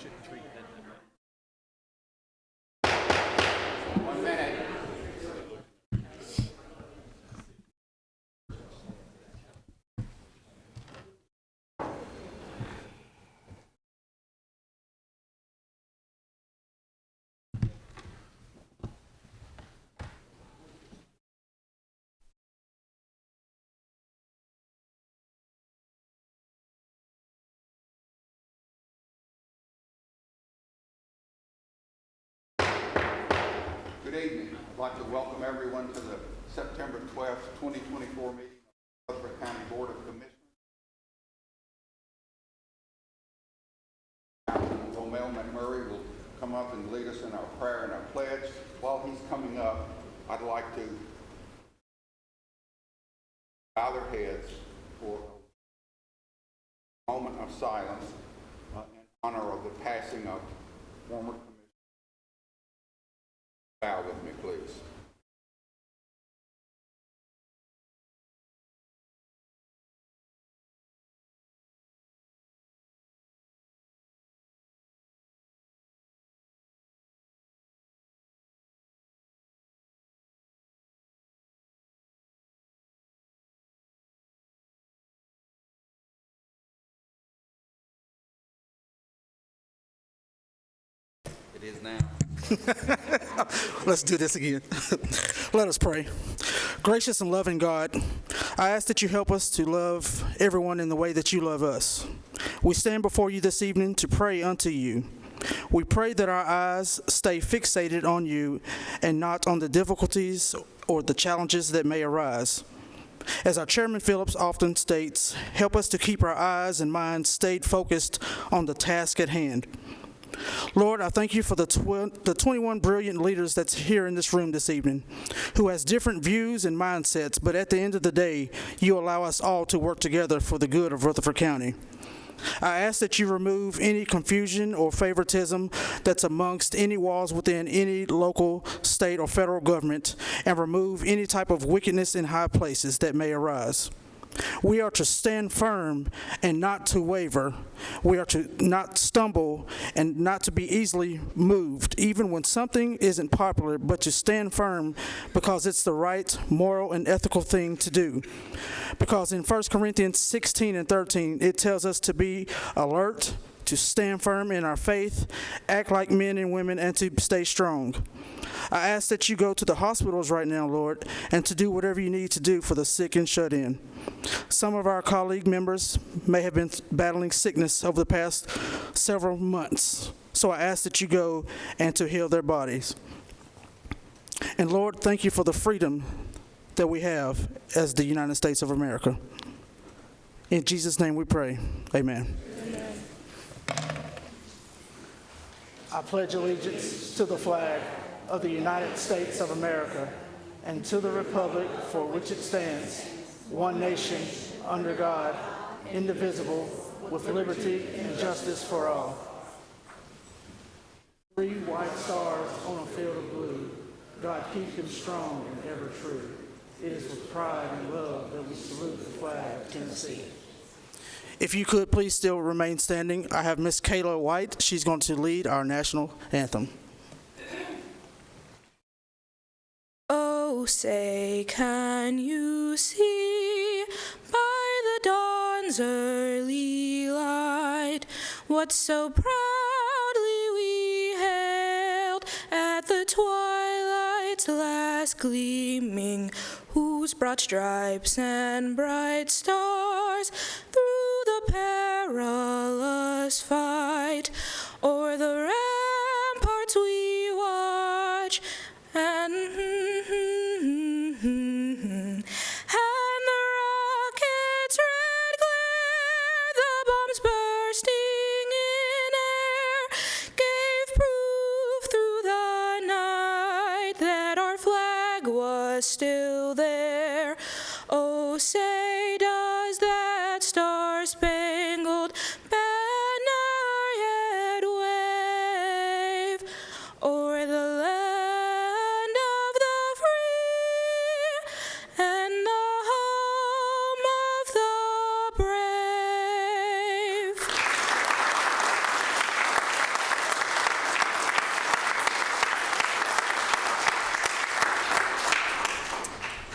shouldn't treat it that way. 1 minute. Good evening. I'd like to welcome everyone to the September 12th, 2024 meeting of the Rutherford County Board of Commissioners. Romel McMurray will come up and lead us in our prayer and our pledge. While he's coming up, I'd like to bow their heads for a moment of silence in honor of the passing of former Commissioner. Bow with me, please. It is now. Let's do this again. Let us pray. Gracious and loving God, I ask that you help us to love everyone in the way that you love us. We stand before you this evening to pray unto you. We pray that our eyes stay fixated on you and not on the difficulties or the challenges that may arise. As our Chairman Phillips often states, help us to keep our eyes and minds stayed focused on the task at hand. Lord, I thank you for the 21 brilliant leaders that's here in this room this evening, who has different views and mindsets, but at the end of the day, you allow us all to work together for the good of Rutherford County. I ask that you remove any confusion or favoritism that's amongst any walls within any local, state, or federal government, and remove any type of wickedness in high places that may arise. We are to stand firm and not to waver. We are to not stumble and not to be easily moved, even when something isn't popular, but to stand firm because it's the right, moral, and ethical thing to do. Because in 1 Corinthians 16 and 13, it tells us to be alert, to stand firm in our faith, act like men and women, and to stay strong. I ask that you go to the hospitals right now, Lord, and to do whatever you need to do for the sick and shut in. Some of our colleague members may have been battling sickness over the past several months, so I ask that you go and to heal their bodies. And Lord, thank you for the freedom that we have as the United States of America. In Jesus' name we pray. Amen. Amen. I pledge allegiance to the flag of the United States of America and to the republic for which it stands, one nation, under God, indivisible, with liberty and justice for all. 3 white stars on a field of blue. God keep them strong and ever true. It is with pride and love that we salute the flag of Tennessee. If you could please still remain standing, I have Miss Kayla White. She's going to lead our national anthem. Oh, say, can you see by the dawn's early light what so proudly we hailed at the twilight's last gleaming, whose broad stripes and bright stars through the perilous fight o'er the ramparts we watch, and the rocket's red glare, the bombs bursting in air, gave proof through the night that our flag was still there. Oh, say, does that star-spangled banner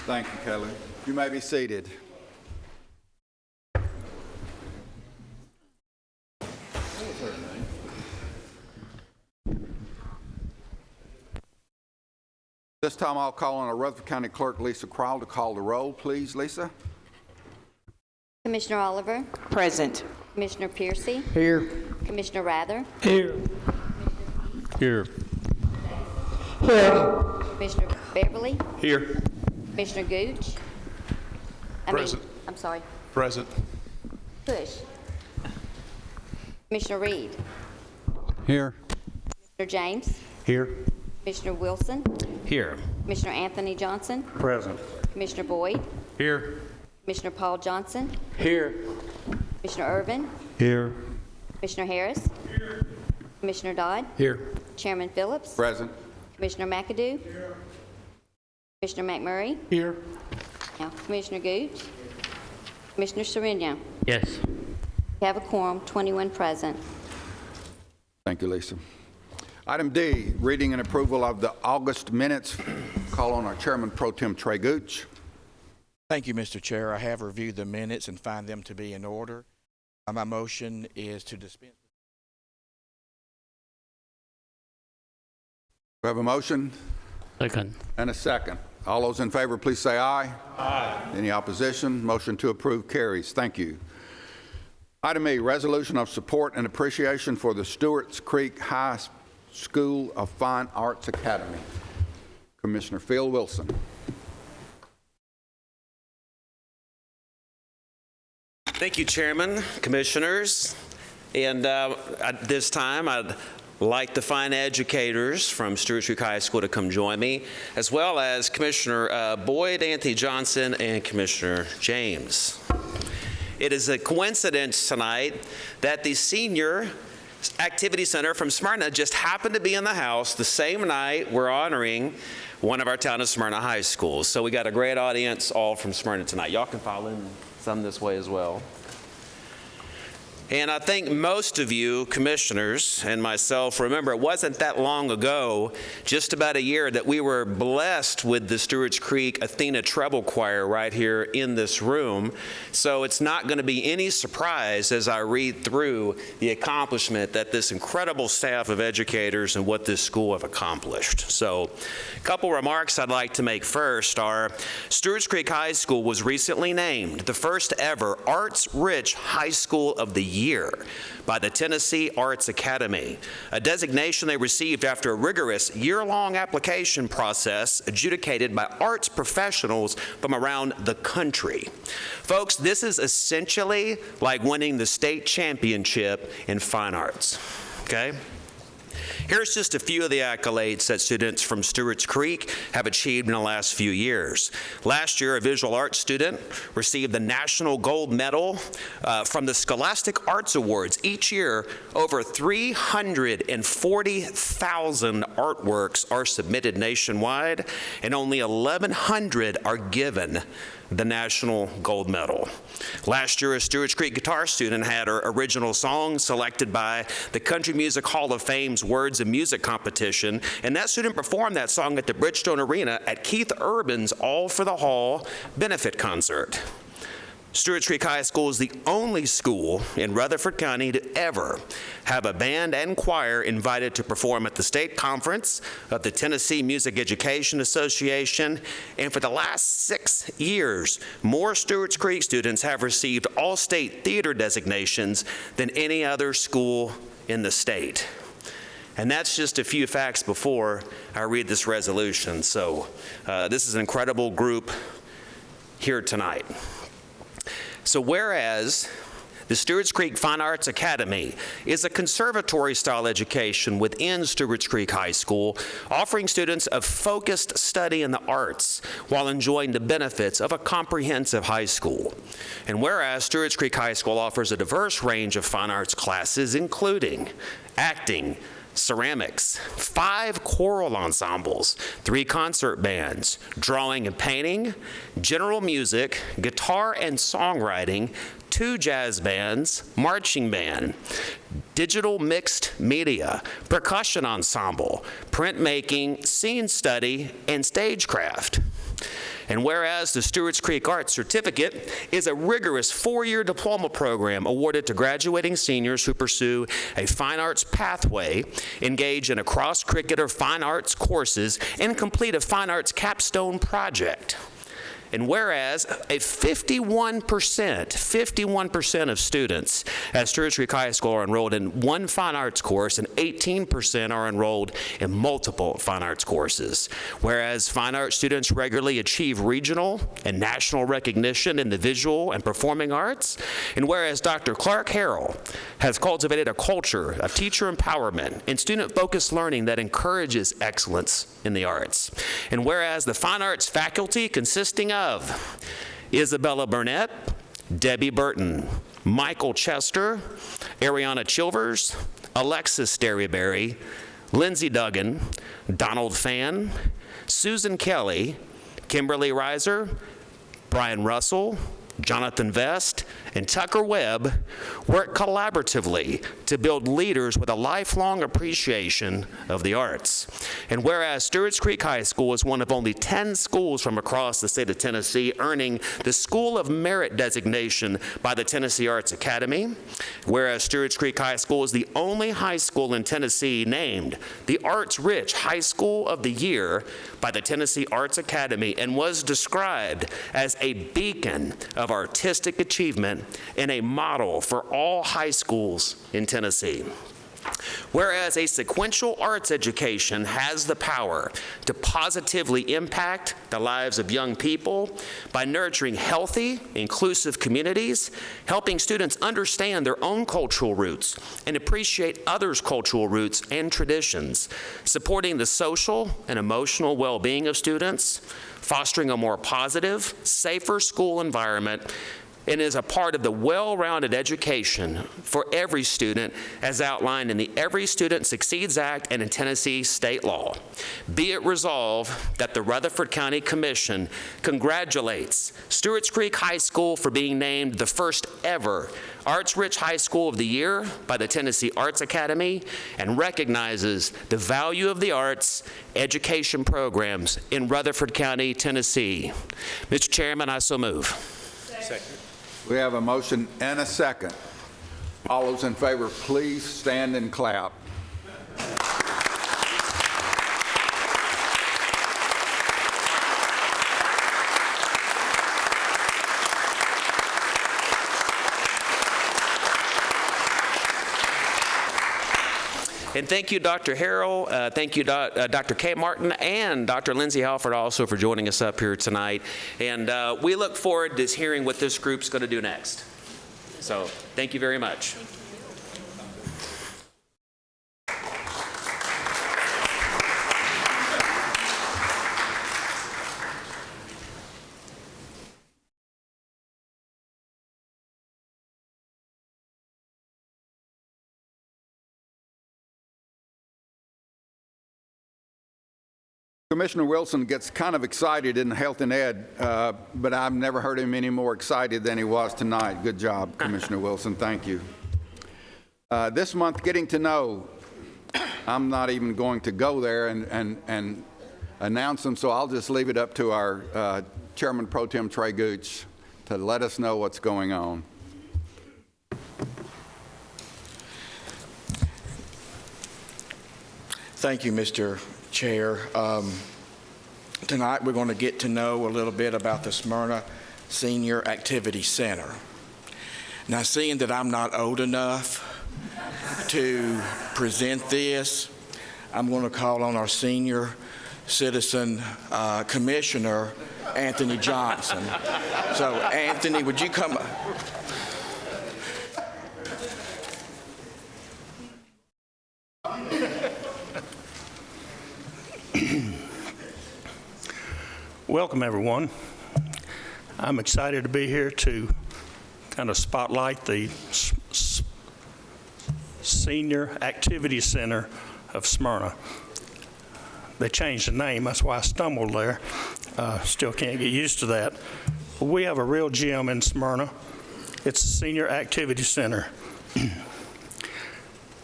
Thank you, Kelly. You may be seated. This time I'll call on our Rutherford County Clerk, Lisa Crowell, to call the roll. Please, Lisa. Commissioner Oliver. Present. Commissioner Piercy. Here. Commissioner Rather. Here. Here. Commissioner Beverly. Here. Commissioner Gooch. Present. I'm sorry. Present. Push. Commissioner Reed. Here. Commissioner James. Here. Commissioner Wilson. Here. Commissioner Anthony Johnson. Present. Commissioner Boyd. Here. Commissioner Paul Johnson. Here. Commissioner Irvin. Here. Commissioner Harris. Here. Commissioner Dodd. Here. Chairman Phillips. Present. Commissioner McAdoo. Here. Commissioner McMurray. Here. Now, Commissioner Gooch. Commissioner Sereno. Yes. We have a quorum, 21 present. Thank you, Lisa. Item D, reading and approval of the August minutes. Call on our Chairman Pro Tem Trey Gooch. Thank you, Mr. Chair. I have reviewed the minutes and find them to be in order. My motion is to dispense. We have a motion Second. and a second. All those in favor, please say aye. Aye. Any opposition? Motion to approve carries. Thank you. Item E, resolution of support and appreciation for the Stewarts Creek High School of Fine Arts Academy. Commissioner Phil Wilson. Thank you, Chairman, Commissioners. And at this time, I'd like the fine educators from Stewarts Creek High School to come join me, as well as Commissioner Boyd, Anthony Johnson, and Commissioner James. It is a coincidence tonight that the Senior Activity Center from Smyrna just happened to be in the house the same night we're honoring one of our town of Smyrna high schools. So we got a great audience all from Smyrna tonight. Y'all can file in some this way as well. And I think most of you commissioners and myself remember it wasn't that long ago, just about a year, that we were blessed with the Stewarts Creek Athena Treble Choir right here in this room. So it's not going to be any surprise as I read through the accomplishment that this incredible staff of educators and what this school have accomplished. So a couple remarks I'd like to make first are Stewarts Creek High School was recently named the first ever arts-rich high school of the year by the Tennessee Arts Academy, a designation they received after a rigorous year-long application process adjudicated by arts professionals from around the country. Folks, this is essentially like winning the state championship in fine arts, okay? Here's just a few of the accolades that students from Stewarts Creek have achieved in the last few years. Last year, a visual arts student received the National Gold Medal from the Scholastic Arts Awards. Each year, over 340,000 artworks are submitted nationwide, and only 1,100 are given the National Gold Medal. Last year, a Stewarts Creek guitar student had her original song selected by the Country Music Hall of Fame's Words and Music competition, and that student performed that song at the Bridgestone Arena at Keith Urban's All for the Hall benefit concert. Stewarts Creek High School is the only school in Rutherford County to ever have a band and choir invited to perform at the state conference of the Tennessee Music Education Association. And for the last 6 years, more Stewarts Creek students have received all-state theater designations than any other school in the state. And that's just a few facts before I read this resolution. So this is an incredible group here tonight. So whereas the Stewarts Creek Fine Arts Academy is a conservatory-style education within Stewarts Creek High School, offering students a focused study in the arts while enjoying the benefits of a comprehensive high school. And whereas Stewarts Creek High School offers a diverse range of fine arts classes, including acting, ceramics, 5 choral ensembles, 3 concert bands, drawing and painting, general music, guitar and songwriting, 2 jazz bands, marching band, digital mixed media, percussion ensemble, printmaking, scene study, and stagecraft. And whereas the Stewarts Creek Arts Certificate is a rigorous 4-year diploma program awarded to graduating seniors who pursue a fine arts pathway, engage in a cross-curricular fine arts courses, and complete a fine arts capstone project. And whereas a 51% of students at Stewarts Creek High School are enrolled in one fine arts course and 18% are enrolled in multiple fine arts courses. Whereas fine arts students regularly achieve regional and national recognition in the visual and performing arts. And whereas Dr. Clark Harrell has cultivated a culture of teacher empowerment and student-focused learning that encourages excellence in the arts. And whereas the fine arts faculty consisting of Isabella Burnett, Debbie Burton, Michael Chester, Ariana Chilvers, Alexis Derryberry, Lindsay Duggan, Donald Fan, Susan Kelly, Kimberly Reiser, Brian Russell, Jonathan Vest, and Tucker Webb work collaboratively to build leaders with a lifelong appreciation of the arts. And whereas Stewarts Creek High School is one of only 10 schools from across the state of Tennessee earning the School of Merit designation by the Tennessee Arts Academy, whereas Stewarts Creek High School is the only high school in Tennessee named the Arts-Rich High School of the Year by the Tennessee Arts Academy and was described as a beacon of artistic achievement and a model for all high schools in Tennessee. Whereas a sequential arts education has the power to positively impact the lives of young people by nurturing healthy, inclusive communities, helping students understand their own cultural roots and appreciate others' cultural roots and traditions, supporting the social and emotional well-being of students, fostering a more positive, safer school environment, and is a part of the well-rounded education for every student as outlined in the Every Student Succeeds Act and in Tennessee state law. Be it resolved that the Rutherford County Commission congratulates Stewarts Creek High School for being named the first ever Arts-Rich High School of the Year by the Tennessee Arts Academy and recognizes the value of the arts education programs in Rutherford County, Tennessee. Mr. Chairman, I so move. Second. We have a motion and a second. All those in favor, please stand and clap. And thank you, Dr. Harrell. Thank you, Dr. Kay Martin, and Dr. Lindsay Halford also for joining us up here tonight. And we look forward to hearing what this group's going to do next. So thank you very much. Commissioner Wilson gets kind of excited in health and ed, but I've never heard him any more excited than he was tonight. Good job, Commissioner Wilson. Thank you. This month, getting to know, I'm not even going to go there and announce them, so I'll just leave it up to our Chairman Pro Tem Trey Gooch to let us know what's going on. Thank you, Mr. Chair. Tonight we're going to get to know a little bit about the Smyrna Senior Activity Center. Now, seeing that I'm not old enough to present this, I'm going to call on our senior citizen commissioner, Anthony Johnson. So, Anthony, would you come? Welcome, everyone. I'm excited to be here to kind of spotlight the Senior Activity Center of Smyrna. They changed the name, that's why I stumbled there. Still can't get used to that. But we have a real gym in Smyrna. It's the Senior Activity Center.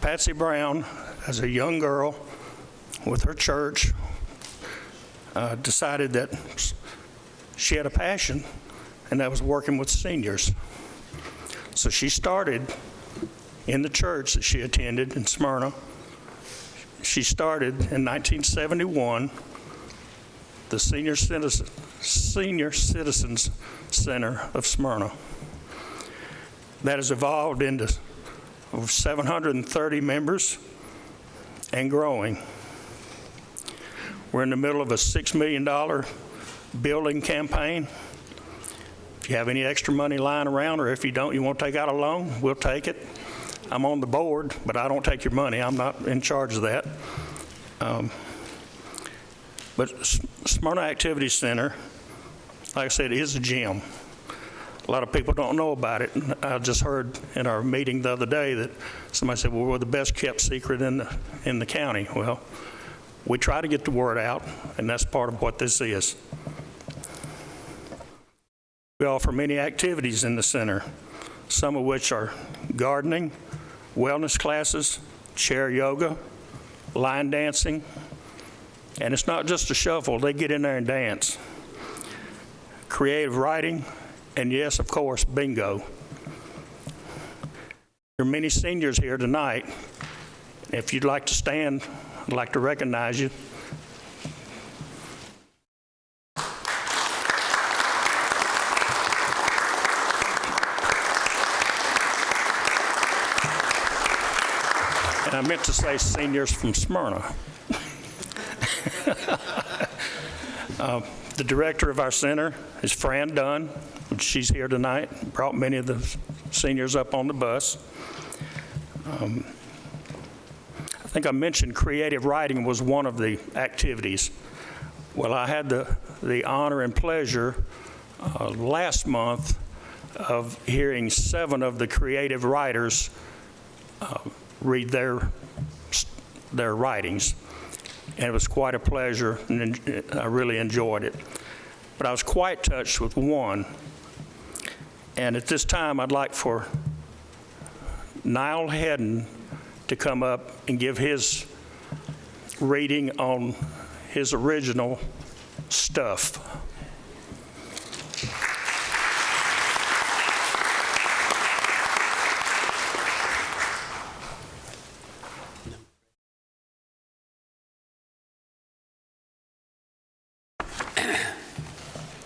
Patsy Brown, as a young girl with her church, decided that she had a passion, and that was working with seniors. So she started in the church that she attended in Smyrna. She started in 1971 the Senior Citizens Center of Smyrna. That has evolved into over 730 members and growing. We're in the middle of a $6 million building campaign. If you have any extra money lying around, or if you don't, you want to take out a loan, we'll take it. I'm on the board, but I don't take your money. I'm not in charge of that. But Smyrna Activity Center, like I said, is a gym. A lot of people don't know about it. And I just heard in our meeting the other day that somebody said, well, we're the best kept secret in the county. Well, we try to get the word out, and that's part of what this is. We offer many activities in the center, some of which are gardening, wellness classes, chair yoga, line dancing, and it's not just a shuffle. They get in there and dance. Creative writing, and yes, of course, bingo. There are many seniors here tonight. If you'd like to stand, I'd like to recognize you. And I meant to say seniors from Smyrna. The director of our center is Fran Dunn. She's here tonight, brought many of the seniors up on the bus. I think I mentioned creative writing was one of the activities. Well, I had the honor and pleasure last month of hearing 7 of the creative writers read their writings. And it was quite a pleasure, and I really enjoyed it. But I was quite touched with one. And at this time, I'd like for Niall Hedden to come up and give his reading on his original Stuff.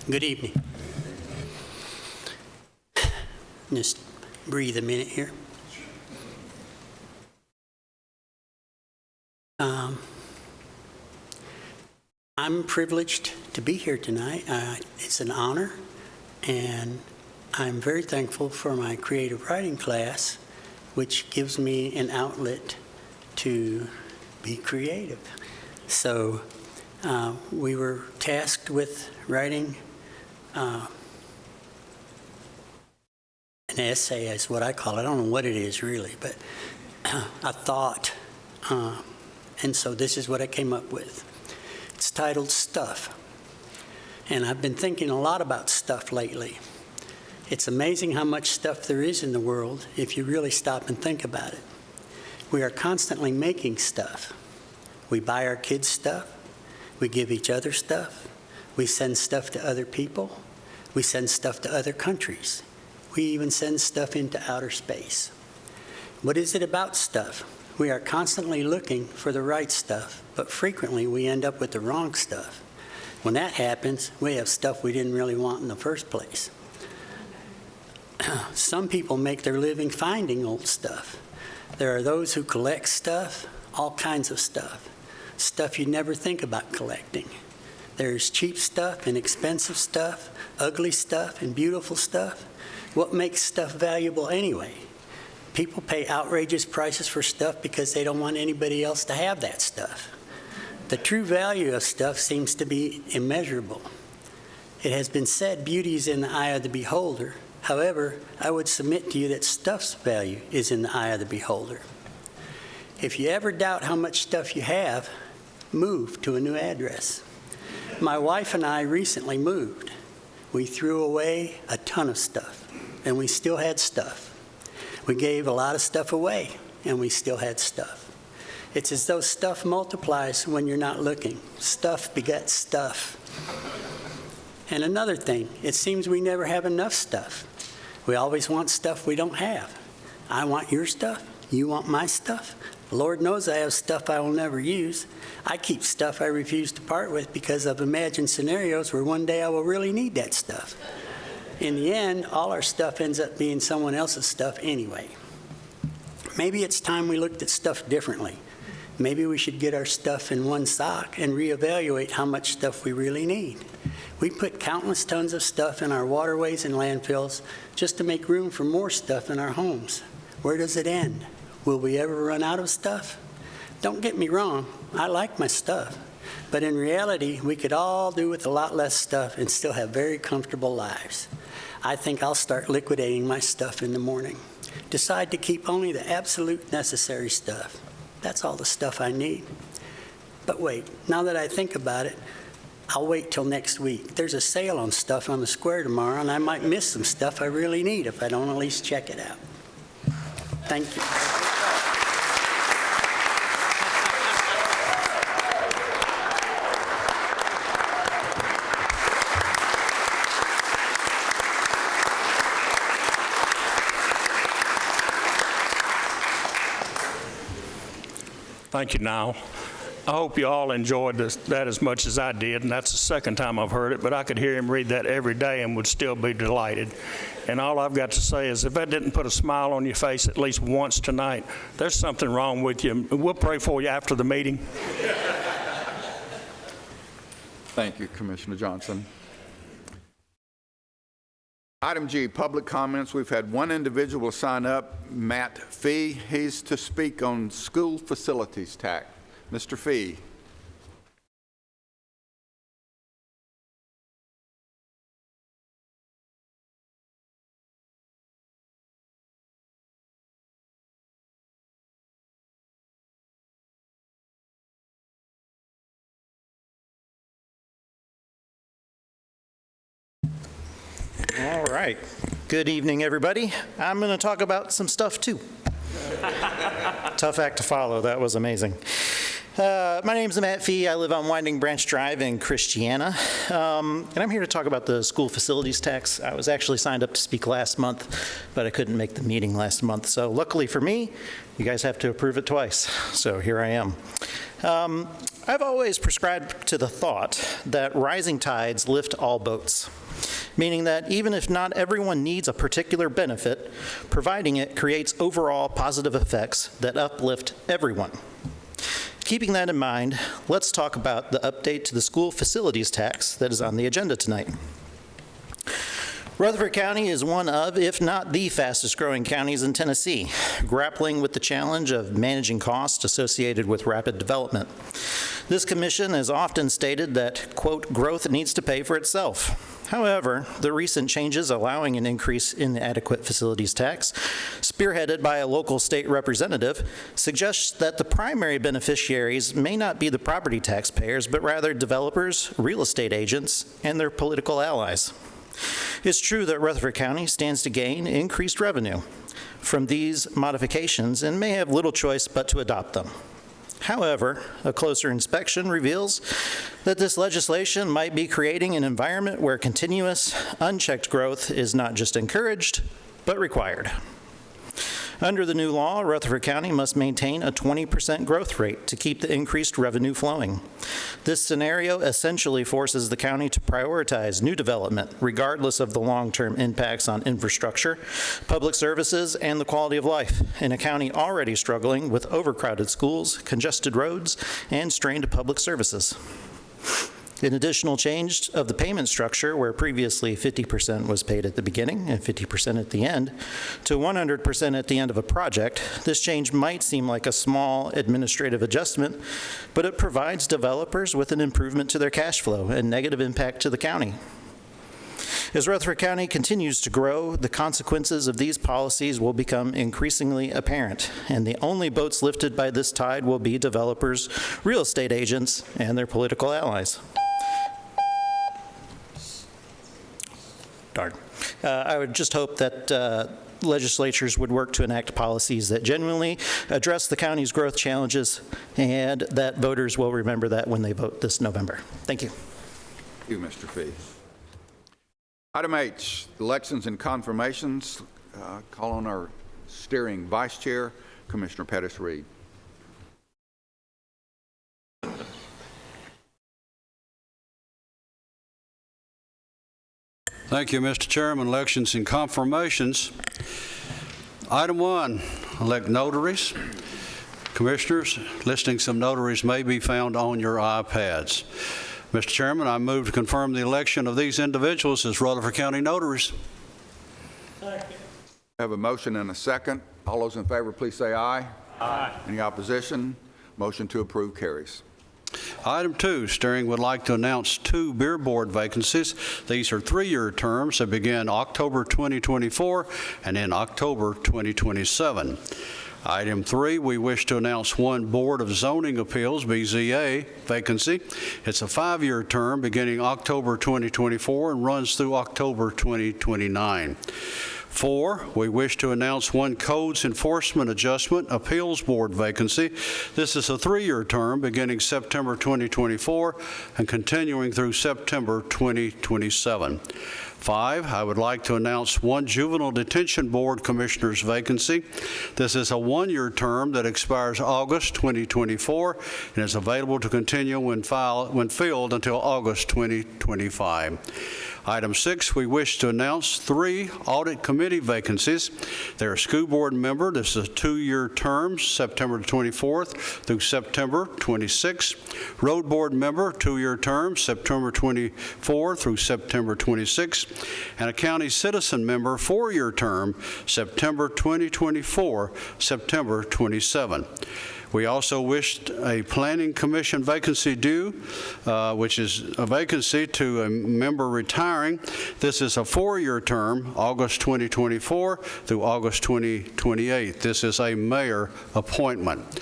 Good evening. Just breathe a minute here. I'm privileged to be here tonight. It's an honor, and I'm very thankful for my creative writing class, which gives me an outlet to be creative. So we were tasked with writing an essay is what I call it. I don't know what it is really, but a thought. And so this is what I came up with. It's titled Stuff. And I've been thinking a lot about stuff lately. It's amazing how much stuff there is in the world if you really stop and think about it. We are constantly making stuff. We buy our kids stuff. We give each other stuff. We send stuff to other people. We send stuff to other countries. We even send stuff into outer space. What is it about stuff? We are constantly looking for the right stuff, but frequently we end up with the wrong stuff. When that happens, we have stuff we didn't really want in the first place. Some people make their living finding old stuff. There are those who collect stuff, all kinds of stuff, stuff you never think about collecting. There's cheap stuff and expensive stuff, ugly stuff and beautiful stuff. What makes stuff valuable anyway? People pay outrageous prices for stuff because they don't want anybody else to have that stuff. The true value of stuff seems to be immeasurable. It has been said beauty is in the eye of the beholder. However, I would submit to you that stuff's value is in the eye of the beholder. If you ever doubt how much stuff you have, move to a new address. My wife and I recently moved. We threw away a ton of stuff, and we still had stuff. We gave a lot of stuff away, and we still had stuff. It's as though stuff multiplies when you're not looking. Stuff begets stuff. And another thing, it seems we never have enough stuff. We always want stuff we don't have. I want your stuff. You want my stuff. Lord knows I have stuff I will never use. I keep stuff I refuse to part with because I've imagined scenarios where one day I will really need that stuff. In the end, all our stuff ends up being someone else's stuff anyway. Maybe it's time we looked at stuff differently. Maybe we should get our stuff in one sock and reevaluate how much stuff we really need. We put countless tons of stuff in our waterways and landfills just to make room for more stuff in our homes. Where does it end? Will we ever run out of stuff? Don't get me wrong, I like my stuff. But in reality, we could all do with a lot less stuff and still have very comfortable lives. I think I'll start liquidating my stuff in the morning. Decide to keep only the absolute necessary stuff. That's all the stuff I need. But wait, now that I think about it, I'll wait till next week. There's a sale on stuff on the square tomorrow, and I might miss some stuff I really need if I don't at least check it out. Thank you. Thank you, Niall. I hope you all enjoyed that as much as I did, and that's the second time I've heard it, but I could hear him read that every day and would still be delighted. And all I've got to say is if that didn't put a smile on your face at least once tonight, there's something wrong with you. We'll pray for you after the meeting. Thank you, Commissioner Johnson. Item G, public comments. We've had one individual sign up, Matt Fee. He's to speak on school facilities tax. Mr. Fee. All right. Good evening, everybody. I'm going to talk about some stuff, too. Tough act to follow. That was amazing. My name's Matt Fee. I live on Winding Branch Drive in Christiana. And I'm here to talk about the school facilities tax. I was actually signed up to speak last month, but I couldn't make the meeting last month. So luckily for me, you guys have to approve it twice. So here I am. I've always prescribed to the thought that rising tides lift all boats, meaning that even if not everyone needs a particular benefit, providing it creates overall positive effects that uplift everyone. Keeping that in mind, let's talk about the update to the school facilities tax that is on the agenda tonight. Rutherford County is one of, if not the fastest growing counties in Tennessee, grappling with the challenge of managing costs associated with rapid development. This commission has often stated that, quote, growth needs to pay for itself. However, the recent changes allowing an increase in the adequate facilities tax, spearheaded by a local state representative, suggests that the primary beneficiaries may not be the property taxpayers, but rather developers, real estate agents, and their political allies. It's true that Rutherford County stands to gain increased revenue from these modifications and may have little choice but to adopt them. However, a closer inspection reveals that this legislation might be creating an environment where continuous, unchecked growth is not just encouraged, but required. Under the new law, Rutherford County must maintain a 20% growth rate to keep the increased revenue flowing. This scenario essentially forces the county to prioritize new development, regardless of the long-term impacts on infrastructure, public services, and the quality of life, in a county already struggling with overcrowded schools, congested roads, and strained public services. An additional change of the payment structure, where previously 50% was paid at the beginning and 50% at the end, to 100% at the end of a project. This change might seem like a small administrative adjustment, but it provides developers with an improvement to their cash flow and negative impact to the county. As Rutherford County continues to grow, the consequences of these policies will become increasingly apparent, and the only boats lifted by this tide will be developers, real estate agents, and their political allies. Darn. I would just hope that legislatures would work to enact policies that genuinely address the county's growth challenges, and that voters will remember that when they vote this November. Thank you. Thank you, Mr. Fee. Item H, elections and confirmations. Call on our steering vice chair, Commissioner Pettis-Reed. Thank you, Mr. Chairman. Elections and confirmations. Item 1, elect notaries. Commissioners, listing some notaries may be found on your iPads. Mr. Chairman, I move to confirm the election of these individuals as Rutherford County notaries. I have a motion and a second. All those in favor, please say aye. Aye. Any opposition? Motion to approve carries. Item 2, steering would like to announce 2 beer board vacancies. These are 3-year terms that begin October 2024 and end October 2027. Item 3, we wish to announce 1 Board of Zoning Appeals, BZA, vacancy. It's a 5-year term beginning October 2024 and runs through October 2029. 4, we wish to announce 1 Codes Enforcement Adjustment Appeals Board vacancy. This is a 3-year term beginning September 2024 and continuing through September 2027. 5, I would like to announce 1 Juvenile Detention Board Commissioner's vacancy. This is a 1-year term that expires August 2024 and is available to continue when filled until August 2025. Item 6, we wish to announce 3 audit committee vacancies. They're a school board member. This is a 2-year term, September 24th through September 26th. Road board member, 2-year term, September 24 through September 26th. And a county citizen member, 4-year term, September 2024, September 27. We also wished a planning commission vacancy due, which is a vacancy to a member retiring. This is a 4-year term, August 2024 through August 2028. This is a mayor appointment.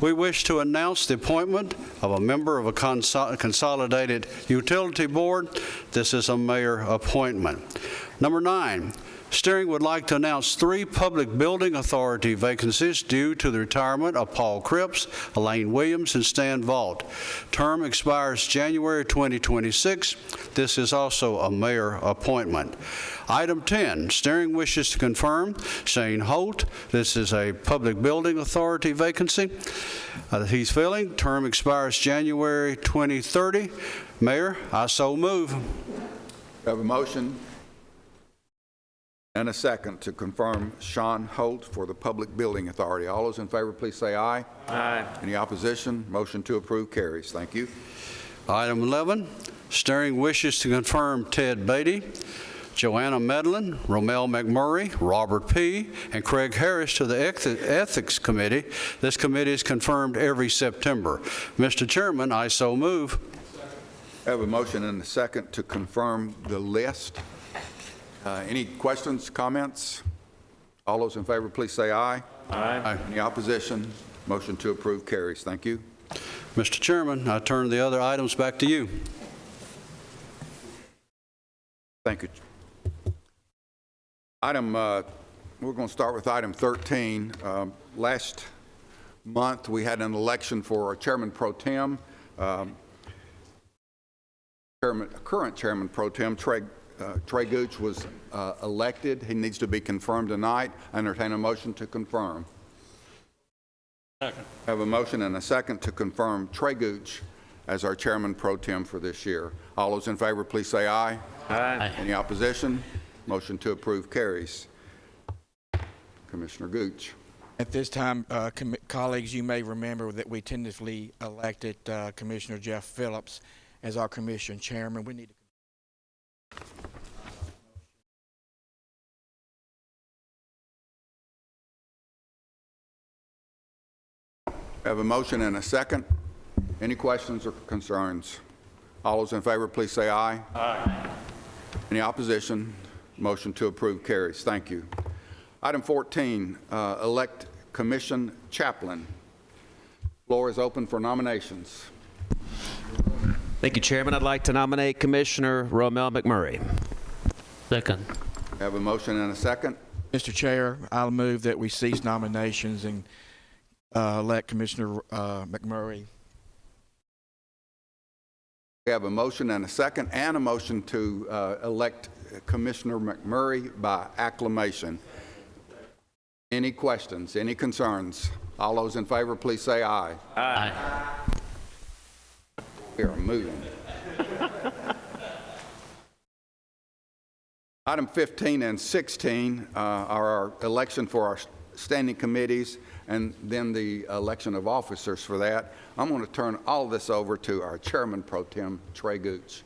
We wish to announce the appointment of a member of a consolidated utility board. This is a mayor appointment. Number 9. Steering would like to announce 3 Public Building Authority vacancies due to the retirement of Paul Cripps, Elaine Williams, and Stan Vaught. Term expires January 2026. This is also a mayor appointment. Item 10, Steering wishes to confirm Shane Holt. This is a Public Building Authority vacancy he's filling. Term expires January 2030. Mayor, I so move. We have a motion and a second to confirm Sean Holt for the Public Building Authority. All those in favor, please say aye. Aye. Any opposition? Motion to approve carries. Thank you. Item 11, Steering wishes to confirm Ted Beatty, Joanna Medlin, Romel McMurray, Robert P., and Craig Harris to the Ethics Committee. This committee is confirmed every September. Mr. Chairman, I so move. I have a motion and a second to confirm the list. Any questions, comments? All those in favor, please say aye. Aye. Any opposition? Motion to approve carries. Thank you. Mr. Chairman, I turn the other items back to you. Thank you. We're going to start with item 13. Last month, we had an election for our chairman pro tem. Current chairman pro tem, Trey Gooch, was elected. He needs to be confirmed tonight. I entertain a motion to confirm. Second. I have a motion and a second to confirm Trey Gooch as our chairman pro tem for this year. All those in favor, please say aye. Aye. Any opposition? Motion to approve carries. Commissioner Gooch. At this time, colleagues, you may remember that we tentatively elected Commissioner Jeff Phillips as our commission chairman. We need to I have a motion and a second. Any questions or concerns? All those in favor, please say aye. Aye. Any opposition? Motion to approve carries. Thank you. Item 14, elect commission chaplain. Floor is open for nominations. Thank you, Chairman. I'd like to nominate Commissioner Romel McMurray. Second. I have a motion and a second. Mr. Chair, I'll move that we cease nominations and elect Commissioner McMurray We have a motion and a second, and a motion to elect Commissioner McMurray by acclamation. Any questions, any concerns? All those in favor, please say aye. Aye. We are moving. Item 15 and 16 are our election for our standing committees and then the election of officers for that. I'm going to turn all this over to our Chairman Pro Tem, Trey Gooch.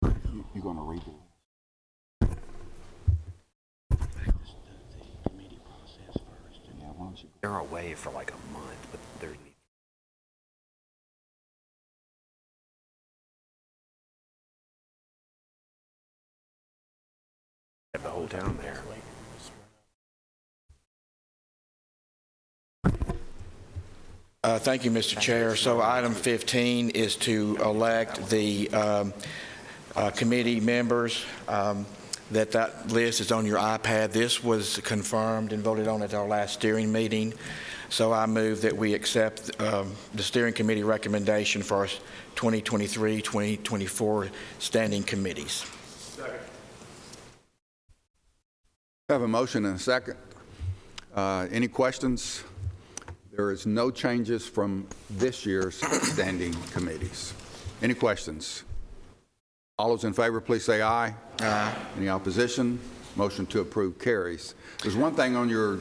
You're going to read it. They're away for like a month, but they're have the whole town there. Thank you, Mr. Chair. So item 15 is to elect the committee members. That list is on your iPad. This was confirmed and voted on at our last steering meeting. So I move that we accept the steering committee recommendation for our 2023-2024 standing committees. I have a motion and a second. Any questions? There is no changes from this year's standing committees. Any questions? All those in favor, please say aye. Aye. Any opposition? Motion to approve carries. There's one thing on your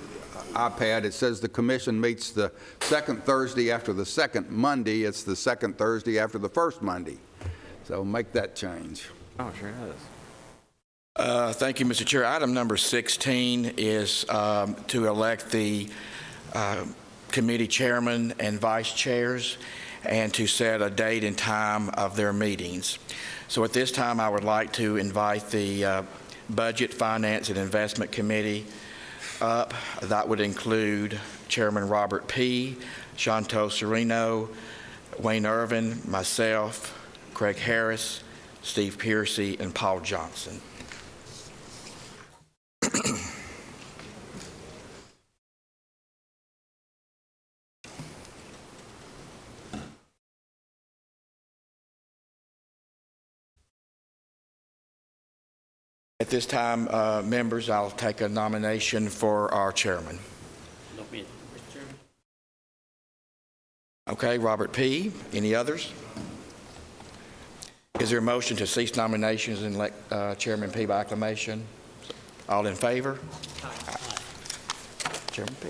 iPad. It says the commission meets the second Thursday after the second Monday. It's the second Thursday after the first Monday. So make that change. Oh, sure does. Thank you, Mr. Chair. Item number 16 is to elect the committee chairman and vice chairs and to set a date and time of their meetings. So at this time, I would like to invite the Budget, Finance, and Investment Committee up. That would include Chairman Robert P., Chantal Sereno, Wayne Irvin, myself, Craig Harris, Steve Piercy, and Paul Johnson. At this time, members, I'll take a nomination for our chairman. Okay, Robert P. Any others? Is there a motion to cease nominations and elect Chairman P. by acclamation? All in favor? Aye. Chairman P.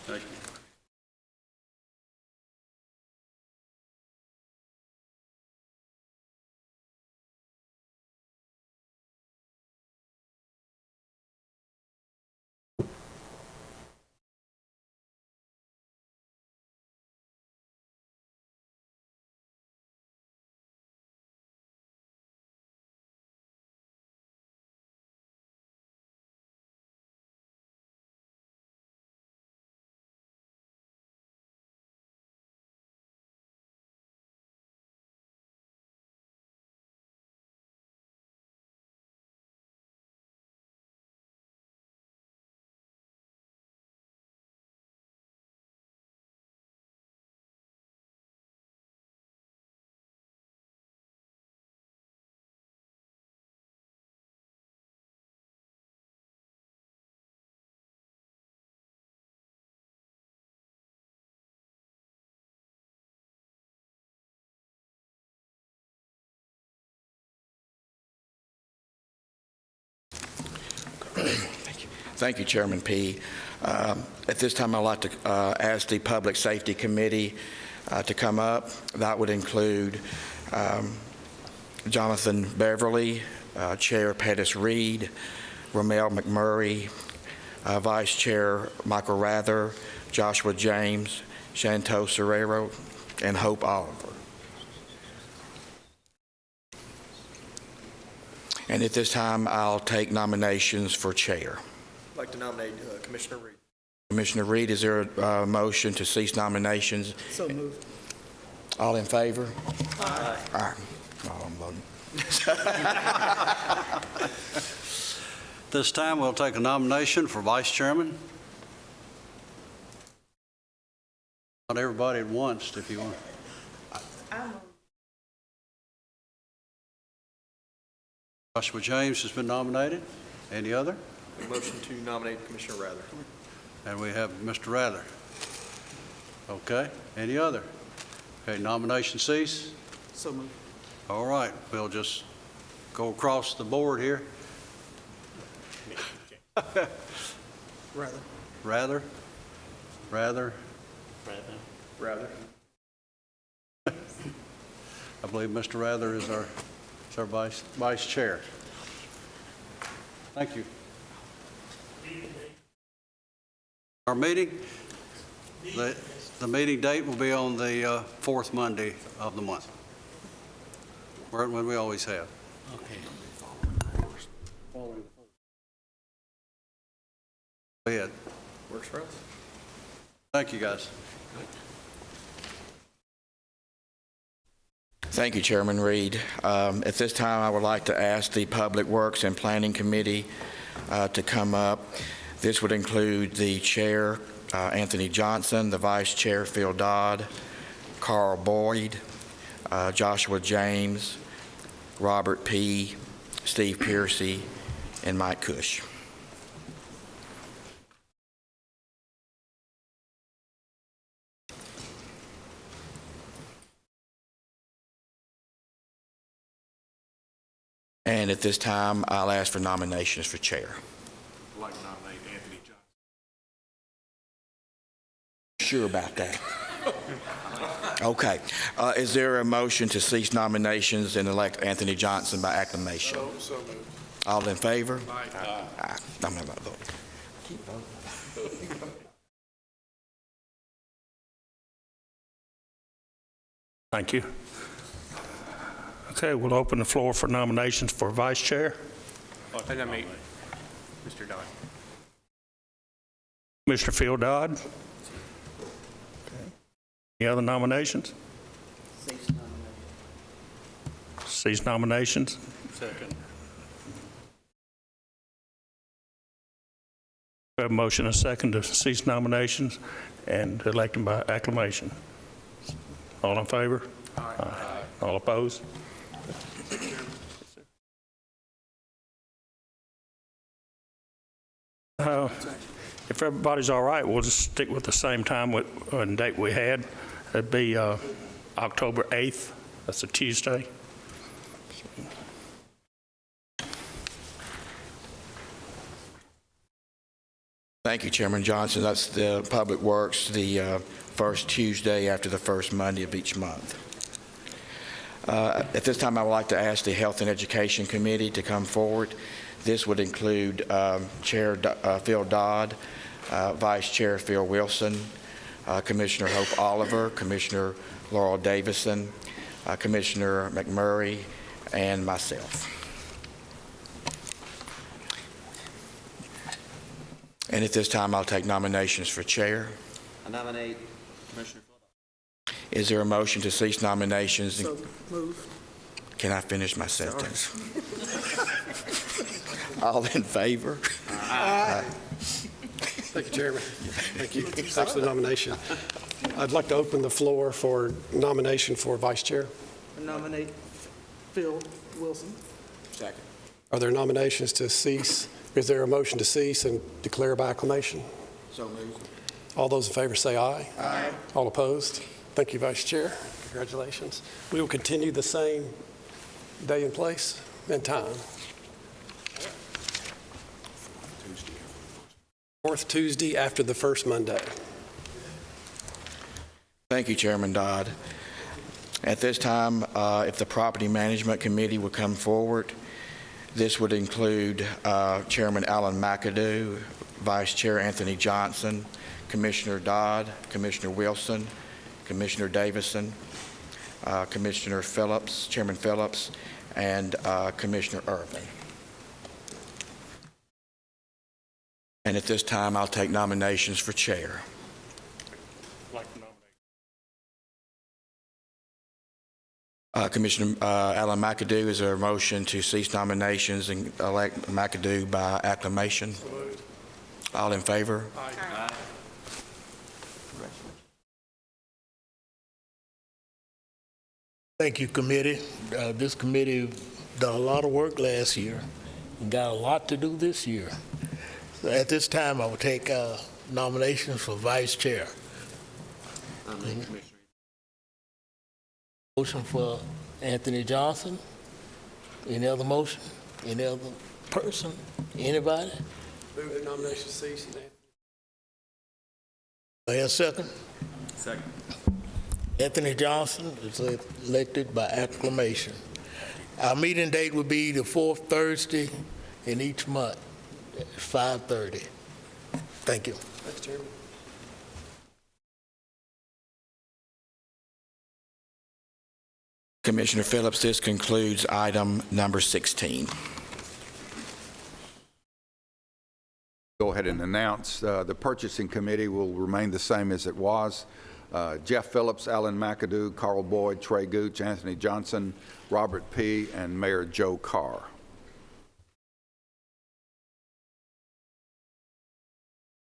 Thank you. Thank you, Chairman P. At this time, I'd like to ask the Public Safety Committee to come up. That would include Jonathan Beverly, Chair Pettis Reed, Romel McMurray, Vice Chair Michael Rather, Joshua James, Chantal Serrero, and Hope Oliver. And at this time, I'll take nominations for chair. I'd like to nominate Commissioner Reed. Commissioner Reed, is there a motion to cease nominations? So moved. All in favor? Aye. Aye. Oh, I'm voting. This time, we'll take a nomination for vice chairman. Not everybody at once, if you want. Joshua James has been nominated. Any other? A motion to nominate Commissioner Rather. And we have Mr. Rather. Okay. Any other? Okay, nomination cease. So moved. All right, we'll just go across the board here. Rather. Rather? Rather. I believe Mr. Rather is our vice chair. Thank you. Our meeting, the meeting date will be on the fourth Monday of the month, when we always have. Okay. Go ahead. Works for us. Thank you, guys. Thank you, Chairman Reed. At this time, I would like to ask the Public Works and Planning Committee to come up. This would include the chair, Anthony Johnson, the vice chair, Phil Dodd, Carl Boyd, Joshua James, Robert P., Steve Piercy, and Mike Cush. And at this time, I'll ask for nominations for chair. I'd like to nominate Anthony Johnson. Sure about that? Okay. Is there a motion to cease nominations and elect Anthony Johnson by acclamation? So moved. All in favor? Aye. Aye. I'm not going to vote. Keep voting. Thank you. Okay, we'll open the floor for nominations for vice chair. I nominate Mr. Dodd. Mr. Phil Dodd. Any other nominations? Cease nominations. Second. We have a motion and a second to cease nominations and elect them by acclamation. All in favor? Aye. All opposed? If everybody's all right, we'll just stick with the same time and date we had. It'd be October 8th. That's a Tuesday. Thank you, Chairman Johnson. That's the Public Works, the first Tuesday after the first Monday of each month. At this time, I would like to ask the Health and Education Committee to come forward. This would include Chair Phil Dodd, Vice Chair Phil Wilson, Commissioner Hope Oliver, Commissioner Laurel Davison, Commissioner McMurray, and myself. And at this time, I'll take nominations for chair. I nominate Commissioner Phil. Is there a motion to cease nominations? So moved. Can I finish my sentence? All in favor? Aye. Thank you, Chairman. Thank you. Thanks for the nomination. I'd like to open the floor for nomination for vice chair. I nominate Phil Wilson. Second. Are there nominations to cease? Is there a motion to cease and declare by acclamation? So moved. All those in favor say aye. Aye. All opposed? Thank you, Vice Chair. Congratulations. We will continue the same day and place and time. Fourth Tuesday after the first Monday. Thank you, Chairman Dodd. At this time, if the Property Management Committee would come forward, this would include Chairman Alan McAdoo, Vice Chair Anthony Johnson, Commissioner Dodd, Commissioner Wilson, Commissioner Davison, Commissioner Phillips, Chairman Phillips, and Commissioner Irvin. And at this time, I'll take nominations for chair. Commissioner Alan McAdoo, is there a motion to cease nominations and elect McAdoo by acclamation? All in favor? Aye. Thank you, committee. This committee done a lot of work last year and got a lot to do this year. So at this time, I will take nominations for vice chair. Motion for Anthony Johnson. Any other motion? Any other person? Anybody? Move the nomination cease. I hear a second. Second. Anthony Johnson is elected by acclamation. Our meeting date will be the fourth Thursday in each month at 5:30. Thank you. Thanks, Chairman. Commissioner Phillips, this concludes item number 16. Go ahead and announce the purchasing committee will remain the same as it was. Jeff Phillips, Alan McAdoo, Carl Boyd, Trey Gooch, Anthony Johnson, Robert P., and Mayor Joe Carr.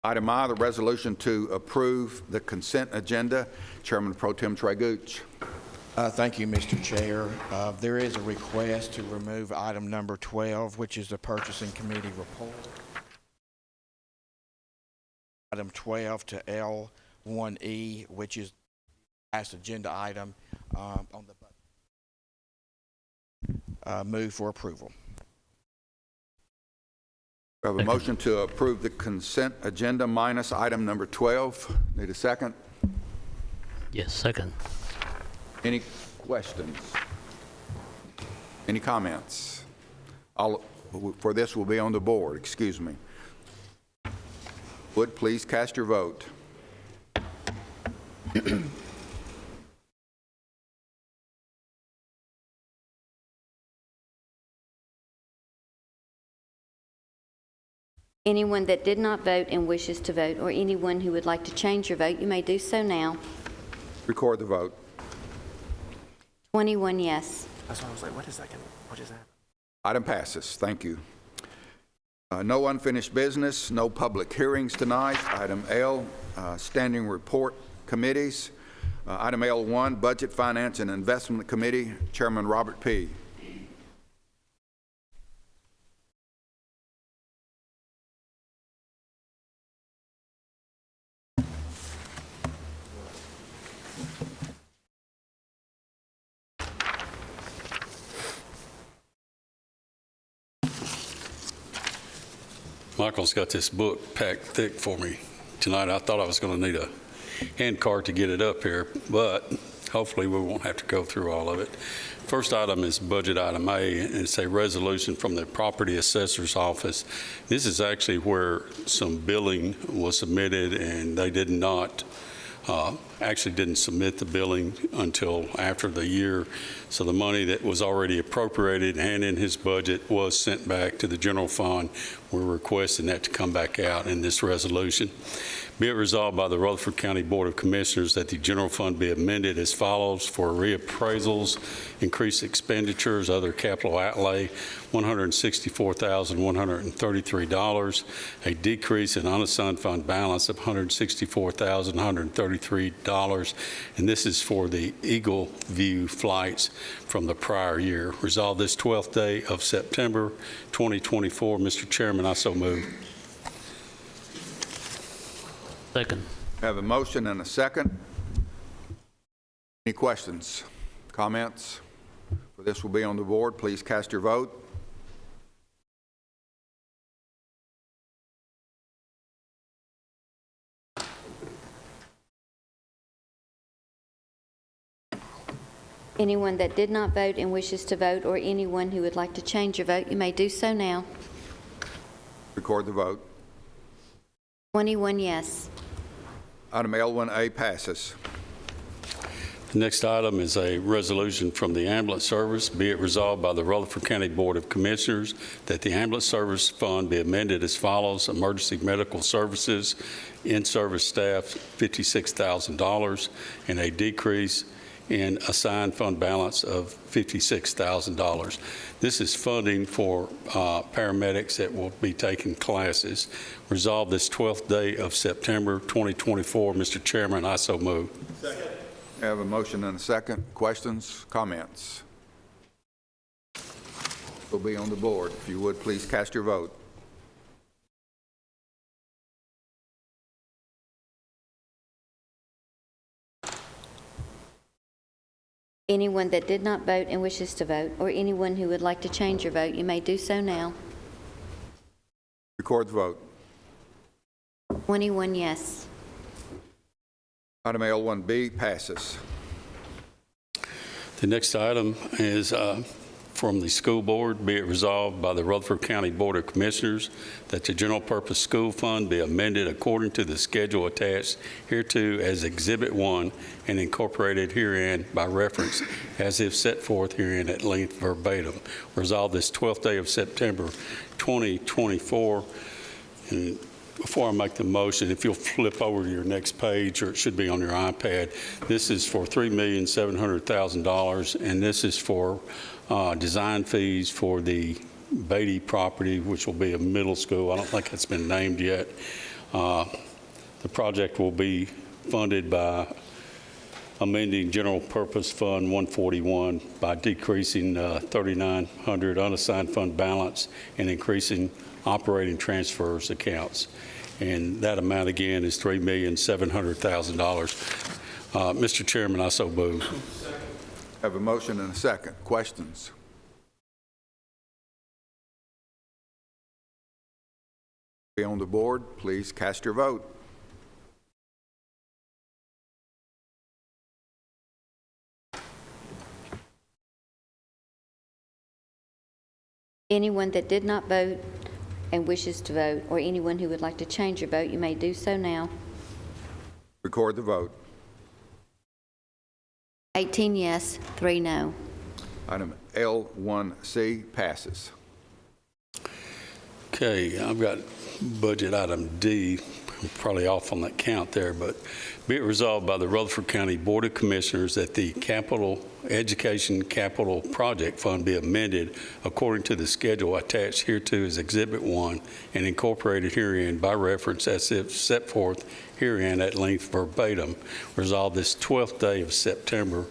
Item I, the resolution to approve the consent agenda. Chairman Pro Tem Trey Gooch. Thank you, Mr. Chair. There is a request to remove item number 12, which is the purchasing committee report. Item 12 to L1E, which is the last agenda item on the budget. Move for approval. We have a motion to approve the consent agenda minus item number 12. Need a second? Yes, second. Any questions? Any comments? All for this will be on the board, excuse me. Would please cast your vote. Anyone that did not vote and wishes to vote, or anyone who would like to change your vote, you may do so now. Record the vote. 21 yes. That's why I was like, what is that? What is that? Item passes. Thank you. No unfinished business, no public hearings tonight. Item L, standing report committees. Item L1, Budget, Finance, and Investment Committee. Chairman Robert P. Michael's got this book packed thick for me tonight. I thought I was going to need a hand card to get it up here, but hopefully we won't have to go through all of it. First item is budget item A, and it's a resolution from the Property Assessor's Office. This is actually where some billing was submitted, and they did not actually didn't submit the billing until after the year. So the money that was already appropriated and in his budget was sent back to the general fund. We're requesting that to come back out in this resolution. Be it resolved by the Rutherford County Board of Commissioners that the general fund be amended as follows: for reappraisals, increased expenditures, other capital outlay, $164,133, a decrease in unassigned fund balance of $164,133, and this is for the Eagle View flights from the prior year. Resolved this 12th day of September 2024. Mr. Chairman, I so move. Second. I have a motion and a second. Any questions, comments? For this will be on the board. Please cast your vote. Anyone that did not vote and wishes to vote, or anyone who would like to change your vote, you may do so now. Record the vote. 21 yes. Item L1A passes. The next item is a resolution from the Ambulance Service. Be it resolved by the Rutherford County Board of Commissioners that the Ambulance Service Fund be amended as follows: emergency medical services, in-service staff, $56,000, and a decrease and assigned fund balance of $56,000. This is funding for paramedics that will be taking classes. Resolved this 12th day of September 2024. Mr. Chairman, I so move. Second. I have a motion and a second. Questions, comments? Will be on the board. If you would, please cast your vote. Anyone that did not vote and wishes to vote, or anyone who would like to change your vote, you may do so now. Record the vote. 21 yes. Item L1B passes. The next item is from the school board. Be it resolved by the Rutherford County Board of Commissioners that the general purpose school fund be amended according to the schedule attached hereto as Exhibit 1 and incorporated herein by reference as if set forth herein at length verbatim. Resolved this 12th day of September 2024. And before I make the motion, if you'll flip over to your next page, or it should be on your iPad, this is for $3,700,000, and this is for design fees for the Beatty property, which will be a middle school. I don't think it's been named yet. The project will be funded by amending General Purpose Fund 141 by decreasing 3,900 unassigned fund balance and increasing operating transfers accounts. And that amount again is $3,700,000. Mr. Chairman, I so move. I have a motion and a second. Questions? Be on the board. Please cast your vote. Anyone that did not vote and wishes to vote, or anyone who would like to change your vote, you may do so now. Record the vote. 18 yes, 3 no. Item L1C passes. Okay, I've got budget item D. I'm probably off on that count there, but be it resolved by the Rutherford County Board of Commissioners that the Education Capital Project Fund be amended according to the schedule attached hereto as Exhibit 1 and incorporated herein by reference as if set forth herein at length verbatim. Resolved this 12th day of September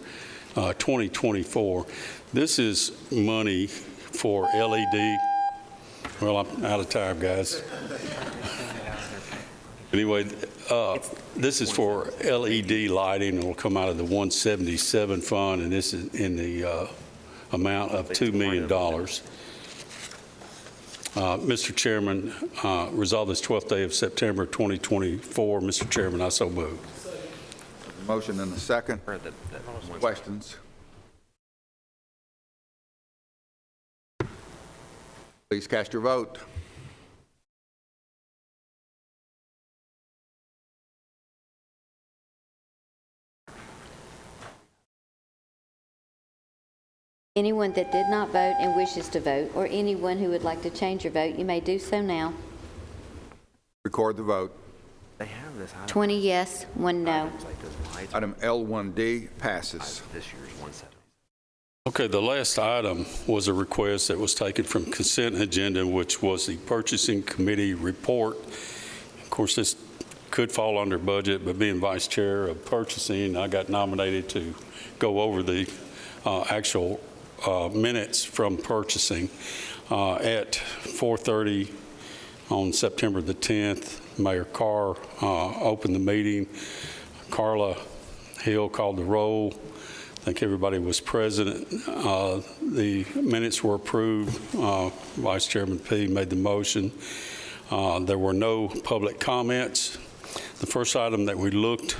2024. This is money for LED. Well, I'm out of time, guys. Anyway, this is for LED lighting. It will come out of the 177 fund, and this is in the amount of $2 million. Mr. Chairman, resolve this 12th day of September 2024. Mr. Chairman, I so move. Motion and a second. Questions? Please cast your vote. Anyone that did not vote and wishes to vote, or anyone who would like to change your vote, you may do so now. Record the vote. They have this. 20 yes, 1 no. Item L1D passes. This year's 170. Okay, the last item was a request that was taken from consent agenda, which was the purchasing committee report. Of course, this could fall under budget, but being vice chair of purchasing, I got nominated to go over the actual minutes from purchasing. At 4:30 on September the 10th, Mayor Carr opened the meeting. Carla Hill called the roll. I think everybody was present. The minutes were approved. Vice Chairman P made the motion. There were no public comments. The first item that we looked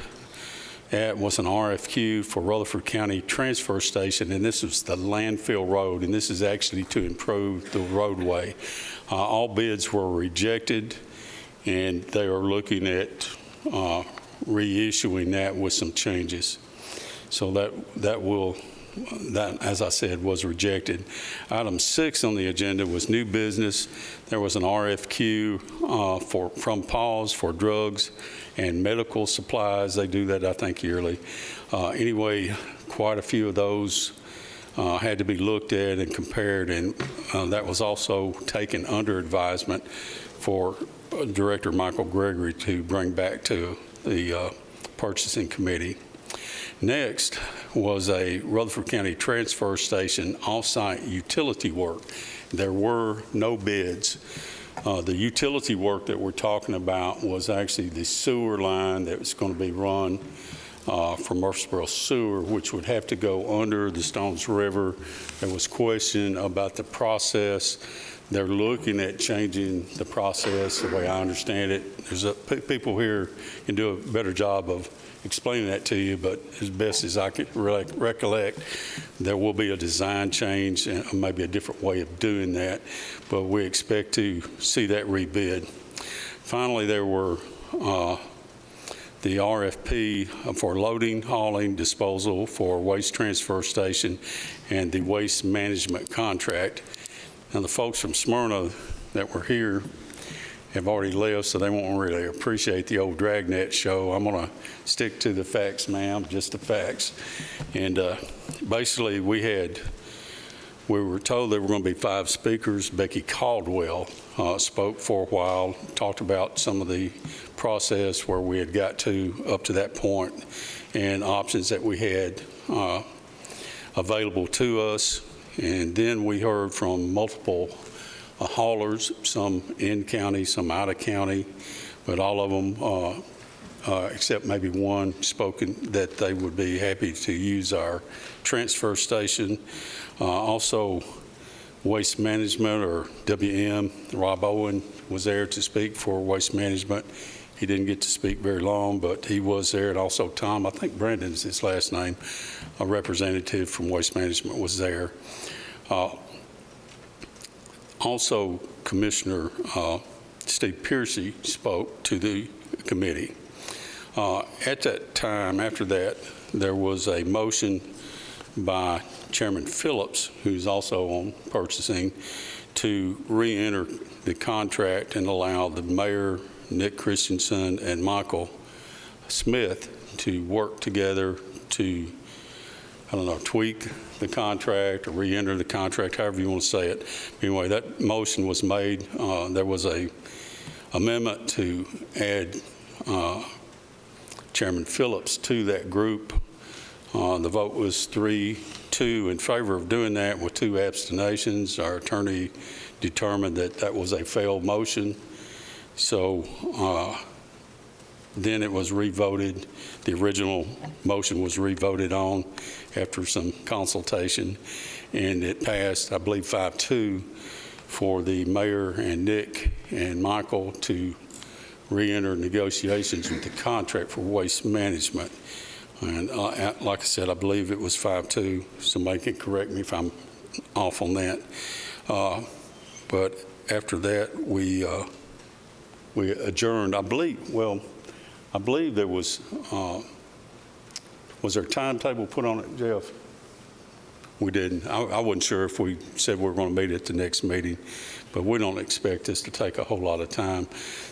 at was an RFQ for Rutherford County Transfer Station, and this was the landfill road, and this is actually to improve the roadway. All bids were rejected, and they are looking at reissuing that with some changes. So that, as I said, was rejected. Item 6 on the agenda was new business. There was an RFQ from PAWS for drugs and medical supplies. They do that, I think, yearly. Anyway, quite a few of those had to be looked at and compared, and that was also taken under advisement for Director Michael Gregory to bring back to the Purchasing Committee. Next was a Rutherford County transfer station off-site utility work. There were no bids. The utility work that we're talking about was actually the sewer line that was going to be run from Murfreesboro Sewer, which would have to go under the Stones River. There was question about the process. They're looking at changing the process, the way I understand it. There's people here can do a better job of explaining that to you, but as best as I can recollect, there will be a design change and maybe a different way of doing that, but we expect to see that rebid. Finally, there were the RFP for loading, hauling, disposal for waste transfer station and the waste management contract. Now, the folks from Smyrna that were here have already left, so they won't really appreciate the old Dragnet show. I'm going to stick to the facts, ma'am, just the facts. And basically, we were told there were going to be 5 speakers. Becky Caldwell spoke for a while, talked about some of the process where we had got to up to that point and options that we had available to us. And then we heard from multiple haulers, some in county, some out of county, but all of them, except maybe one, spoken that they would be happy to use our transfer station. Also, Waste Management, or WM, Rob Owen was there to speak for Waste Management. He didn't get to speak very long, but he was there, and also Tom, I think Brandon's his last name, a representative from Waste Management was there. Also, Commissioner Steve Piercy spoke to the committee. At that time, after that, there was a motion by Chairman Phillips, who's also on purchasing, to re-enter the contract and allow the mayor, Nick Christensen, and Michael Smith to work together to, I don't know, tweak the contract or re-enter the contract, however you want to say it. Anyway, that motion was made. There was a amendment to add Chairman Phillips to that group. The vote was 3-2 in favor of doing that with 2 abstentions. Our attorney determined that that was a failed motion. So then it was revoted. The original motion was revoted on after some consultation, and it passed, I believe, 5-2 for the mayor and Nick and Michael to re-enter negotiations with the contract for waste management. And like I said, I believe it was 5-2. Somebody can correct me if I'm off on that. But after that, we adjourned. I believe there was there a timetable put on it, Jeff? We didn't. I wasn't sure if we said we were going to meet at the next meeting, but we don't expect this to take a whole lot of time.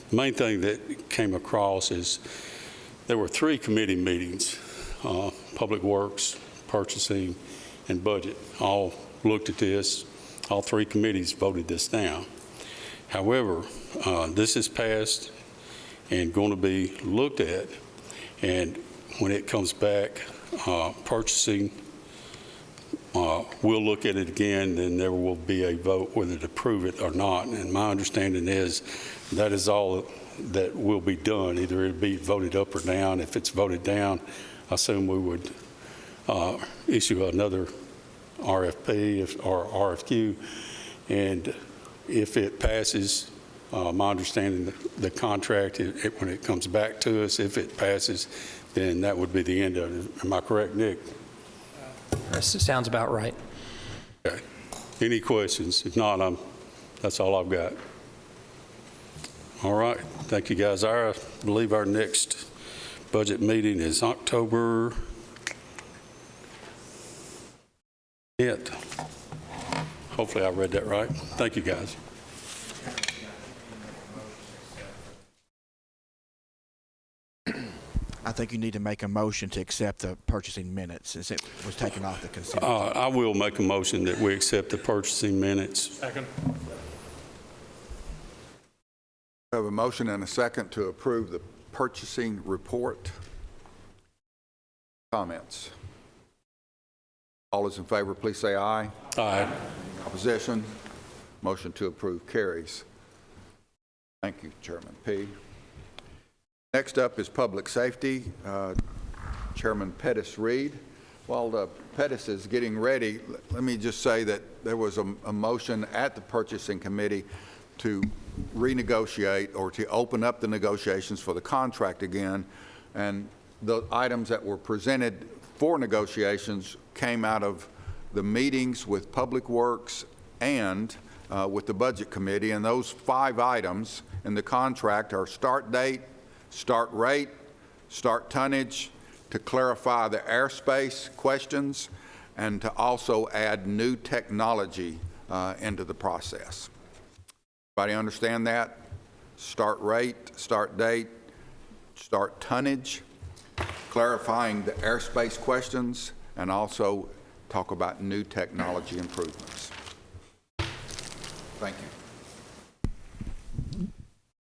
The main thing that came across is there were 3 committee meetings, Public Works, Purchasing, and Budget, all looked at this. All 3 committees voted this down. However, this is passed and going to be looked at, and when it comes back, Purchasing, we'll look at it again, then there will be a vote whether to approve it or not. And my understanding is that is all that will be done. Either it'll be voted up or down. If it's voted down, I assume we would issue another RFP or RFQ. And if it passes, my understanding, the contract, when it comes back to us, if it passes, then that would be the end of it. Am I correct, Nick? That sounds about right. Okay. Any questions? If not, that's all I've got. All right. Thank you, guys. I believe our next budget meeting is October 8th. Hopefully I read that right. Thank you, guys. I think you need to make a motion to accept the purchasing minutes since it was taken off the consent. I will make a motion that we accept the purchasing minutes. Second. I have a motion and a second to approve the purchasing report. Comments? All those in favor, please say aye. Aye. Opposition? Motion to approve carries. Thank you, Chairman P. Next up is public safety. Chairman Pettis Reed. While Pettis is getting ready, let me just say that there was a motion at the purchasing committee to renegotiate or to open up the negotiations for the contract again, and the items that were presented for negotiations came out of the meetings with Public Works and with the Budget Committee, and those 5 items in the contract are start date, start rate, start tonnage, to clarify the airspace questions, and to also add new technology into the process. Everybody understand that? Start rate, start date, start tonnage, clarifying the airspace questions, and also talk about new technology improvements. Thank you.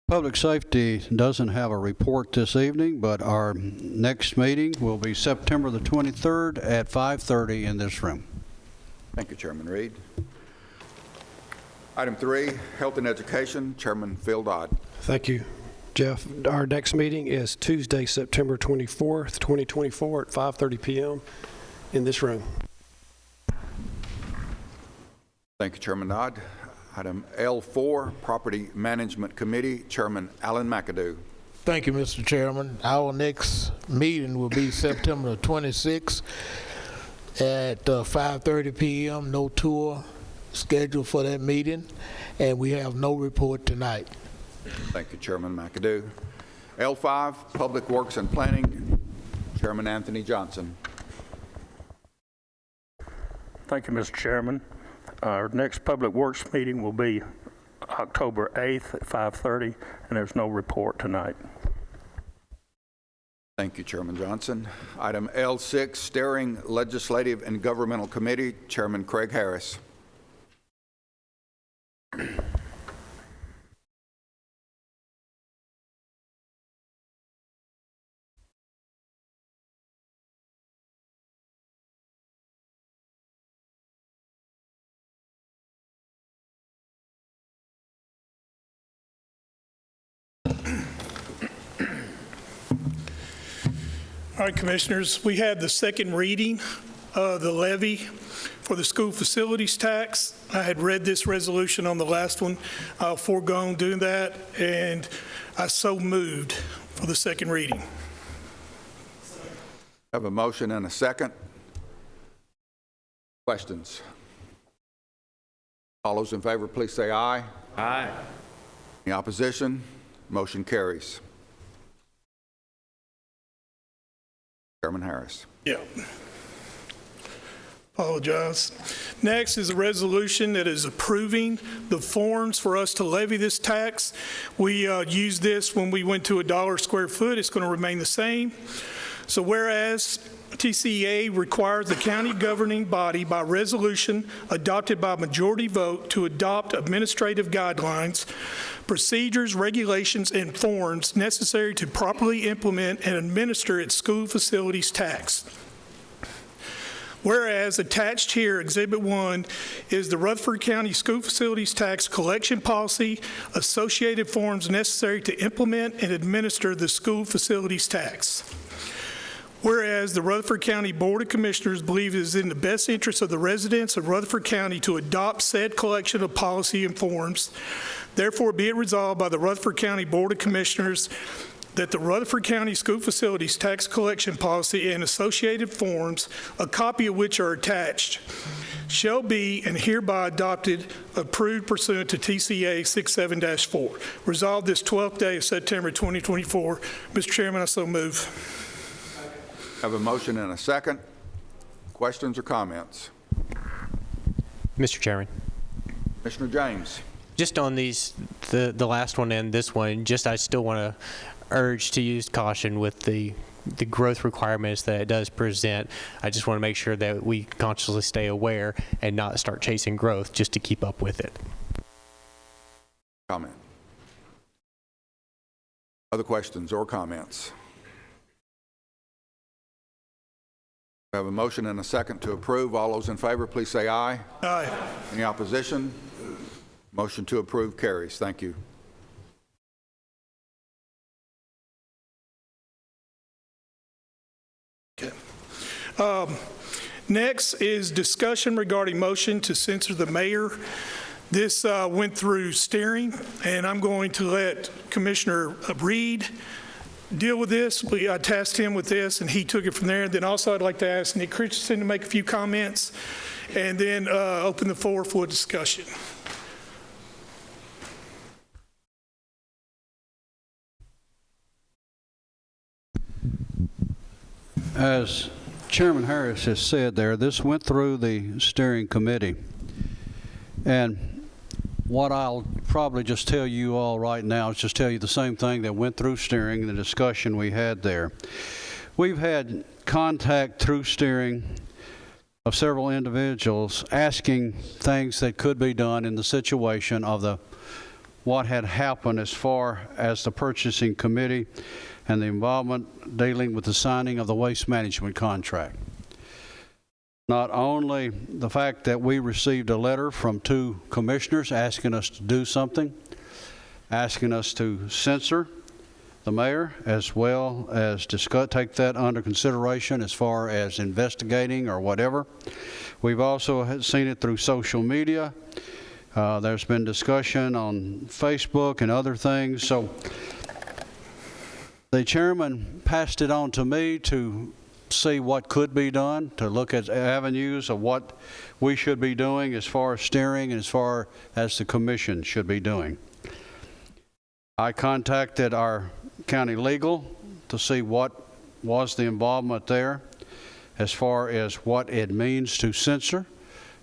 Public Safety doesn't have a report this evening, but our next meeting will be September the 23rd at 5:30 in this room. Thank you, Chairman Reed. Item 3, Health and Education, Chairman Phil Dodd. Thank you, Jeff. Our next meeting is Tuesday, September 24th, 2024 at 5:30 p.m. in this room. Thank you, Chairman Dodd. Item L4, Property Management Committee, Chairman Alan McAdoo. Thank you, Mr. Chairman. Our next meeting will be September 26th at 5:30 p.m. No tour scheduled for that meeting, and we have no report tonight. Thank you, Chairman McAdoo. L5, Public Works and Planning, Chairman Anthony Johnson. Thank you, Mr. Chairman. Our next Public Works meeting will be October 8th at 5:30, and there's no report tonight. Thank you, Chairman Johnson. Item L6, Steering Legislative and Governmental Committee, Chairman Craig Harris. All right, Commissioners, we had the second reading of the levy for the school facilities tax. I had read this resolution on the last one. I'll forego doing that, and I so moved for the second reading. I have a motion and a second. Questions? All those in favor, please say aye. Aye. Any opposition? Motion carries. Chairman Harris. Yeah. Apologize. Next is a resolution that is approving the forms for us to levy this tax. We used this when we went to $1 square foot. It's going to remain the same. So whereas TCEA requires the county governing body by resolution adopted by majority vote to adopt administrative guidelines, procedures, regulations, and forms necessary to properly implement and administer its school facilities tax. Whereas attached here, Exhibit 1, is the Rutherford County School Facilities Tax Collection Policy, associated forms necessary to implement and administer the school facilities tax. Whereas the Rutherford County Board of Commissioners believe it is in the best interest of the residents of Rutherford County to adopt said collection of policy and forms, therefore be it resolved by the Rutherford County Board of Commissioners that the Rutherford County School Facilities Tax Collection Policy and associated forms, a copy of which are attached, shall be and hereby adopted, approved pursuant to TCA 67-4. Resolved this 12th day of September 2024. Mr. Chairman, I so move. I have a motion and a second. Questions or comments? Mr. Chairman. Commissioner James. Just on these, the last one and this one, just I still want to urge to use caution with the the growth requirements that it does present. I just want to make sure that we consciously stay aware and not start chasing growth just to keep up with it. Comment. Other questions or comments? We have a motion and a second to approve. All those in favor, please say aye. Aye. Any opposition? Motion to approve carries. Thank you. Okay. Next is discussion regarding motion to censure the mayor. This went through steering, and I'm going to let Commissioner Reed deal with this. I tasked him with this, and he took it from there. Then also I'd like to ask Nick Christensen to make a few comments, and then open the floor for discussion. As Chairman Harris has said there, this went through the steering committee. And what I'll probably just tell you all right now is just tell you the same thing that went through steering and the discussion we had there. We've had contact through steering of several individuals asking things that could be done in the situation of what had happened as far as the purchasing committee and the involvement dealing with the signing of the waste management contract. Not only the fact that we received a letter from 2 commissioners asking us to do something, asking us to censure the mayor, as well as take that under consideration as far as investigating or whatever. We've also seen it through social media. There's been discussion on Facebook and other things. So the chairman passed it on to me to see what could be done, to look at avenues of what we should be doing as far as steering and as far as the commission should be doing. I contacted our county legal to see what was the involvement there as far as what it means to censure,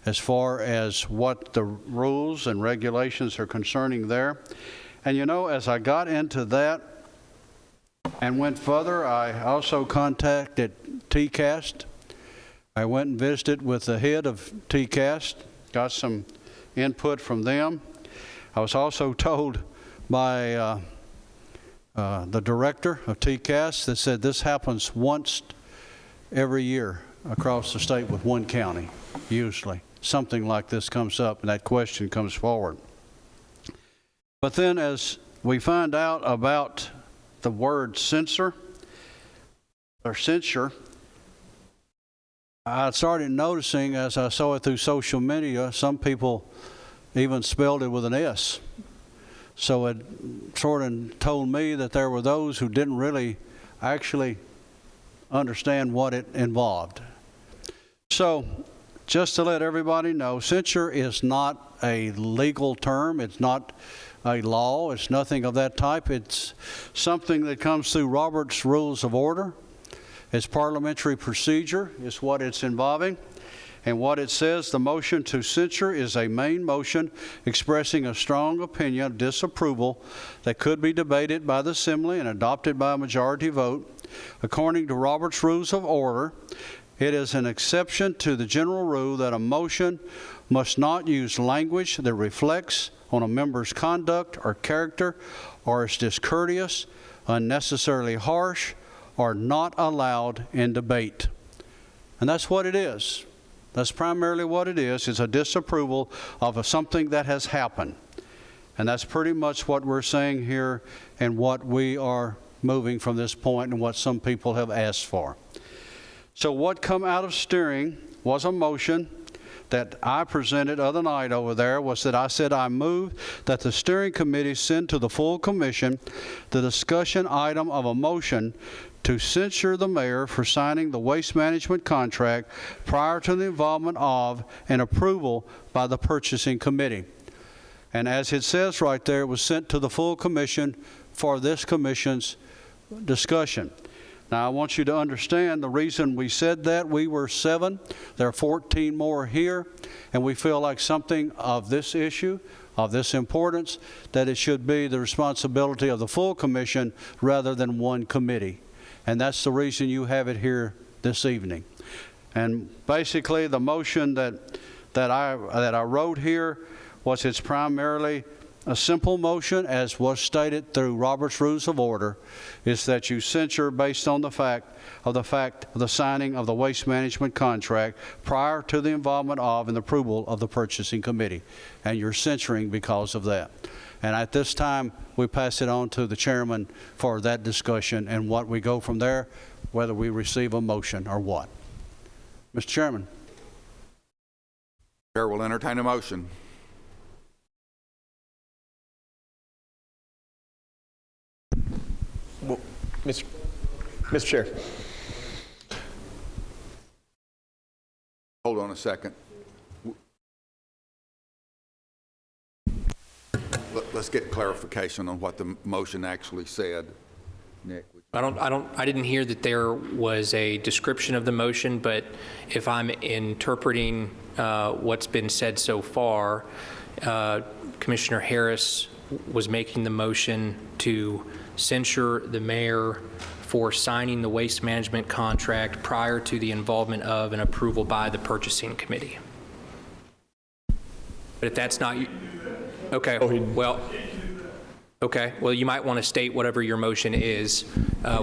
as far as what the rules and regulations are concerning there. And you know, as I got into that and went further, I also contacted TCAST. I went and visited with the head of TCAST, got some input from them. I was also told by the director of TCAST that said this happens once every year across the state with one county, usually. Something like this comes up and that question comes forward. But then as we find out about the word censure, I started noticing as I saw it through social media, some people even spelled it with an S. So it sort of told me that there were those who didn't really actually understand what it involved. So just to let everybody know, censure is not a legal term. It's not a law. It's nothing of that type. It's something that comes through Robert's Rules of Order. It's parliamentary procedure is what it's involving. And what it says, the motion to censure is a main motion expressing a strong opinion of disapproval that could be debated by the Assembly and adopted by a majority vote. According to Robert's Rules of Order, it is an exception to the general rule that a motion must not use language that reflects on a member's conduct or character or is discourteous, unnecessarily harsh, or not allowed in debate. And that's what it is. That's primarily what it is. It's a disapproval of something that has happened. And that's pretty much what we're saying here and what we are moving from this point and what some people have asked for. So what come out of steering was a motion that I presented other night over there was that I said I move that the steering committee send to the full commission the discussion item of a motion to censure the mayor for signing the waste management contract prior to the involvement of and approval by the purchasing committee. And as it says right there, it was sent to the full commission for this commission's discussion. Now, I want you to understand the reason we said that. We were 7. There are 14 more here, and we feel like something of this issue, of this importance, that it should be the responsibility of the full commission rather than one committee. and that's the reason you have it here this evening. And basically, the motion that I wrote here was it's primarily a simple motion, as was stated through Robert's Rules of Order, is that you censure based on the fact of the signing of the waste management contract prior to the involvement of and approval of the purchasing committee. And you're censuring because of that. And at this time, we pass it on to the chairman for that discussion and what we go from there, whether we receive a motion or what. Mr. Chairman. Chair will entertain a motion. Well, Mr. Chair. Hold on a second. Let's get clarification on what the motion actually said. Nick. I didn't hear that there was a description of the motion, but if I'm interpreting what's been said so far, Commissioner Harris was making the motion to censure the mayor for signing the waste management contract prior to the involvement of and approval by the purchasing committee. But if that's not, okay, well, you might want to state whatever your motion is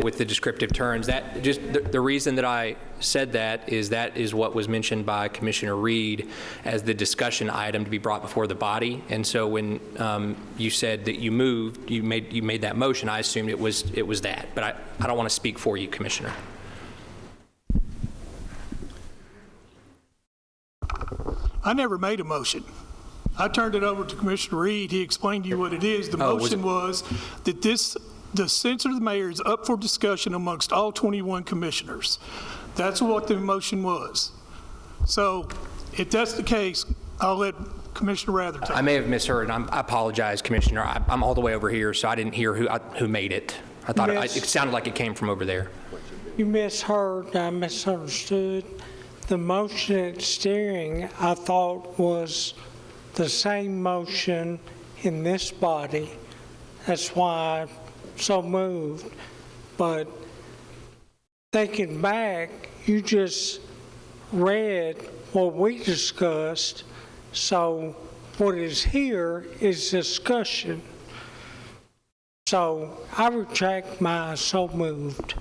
with the descriptive terms. That just the reason that I said that is what was mentioned by Commissioner Reed as the discussion item to be brought before the body. And so when you said that you made that motion, I assumed it was that. But I don't want to speak for you, Commissioner. I never made a motion. I turned it over to Commissioner Reed. He explained to you what it is. The motion was that the censure of the mayor is up for discussion amongst all 21 commissioners. That's what the motion was. So if that's the case, I'll let Commissioner Rather take it. I may have misheard. I apologize, Commissioner. I'm all the way over here, so I didn't hear who made it. I thought it sounded like it came from over there. You misheard. I misunderstood. The motion at steering, I thought, was the same motion in this body. That's why I so moved. But thinking back, you just read what we discussed. So what is here is discussion. So I retract my so moved.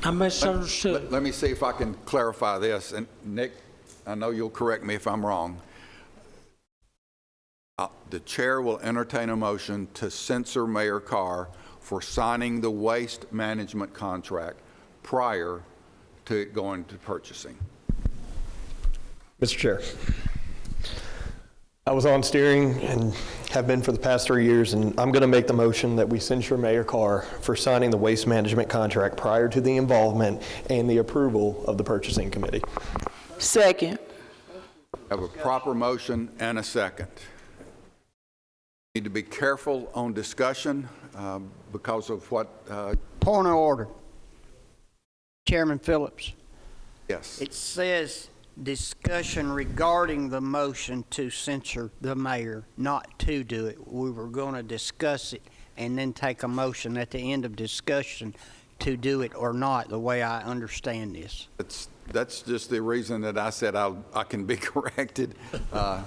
I misunderstood. Let me see if I can clarify this. And Nick, I know you'll correct me if I'm wrong. The chair will entertain a motion to censure Mayor Carr for signing the waste management contract prior to it going to purchasing. Mr. Chair, I was on steering and have been for the past 3 years, and I'm going to make the motion that we censure Mayor Carr for signing the waste management contract prior to the involvement and the approval of the purchasing committee. Second. Have a proper motion and a second. Need to be careful on discussion because of what. Point of order. Chairman Phillips. Yes. It says discussion regarding the motion to censure the mayor, not to do it. We were going to discuss it and then take a motion at the end of discussion to do it or not, the way I understand this. That's just the reason that I said I can be corrected. The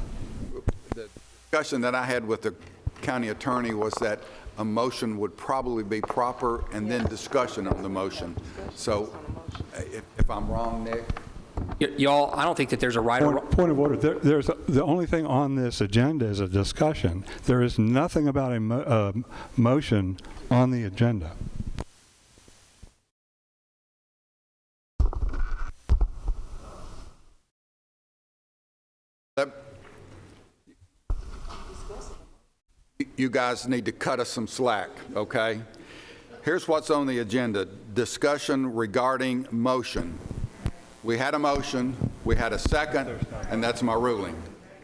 discussion that I had with the county attorney was that a motion would probably be proper and then discussion on the motion. So if I'm wrong, Nick? Y'all, I don't think that there's a right or wrong. Point of order. The only thing on this agenda is a discussion. There is nothing about a motion on the agenda. You guys need to cut us some slack, okay? Here's what's on the agenda. Discussion regarding motion. We had a motion, we had a second, and that's my ruling,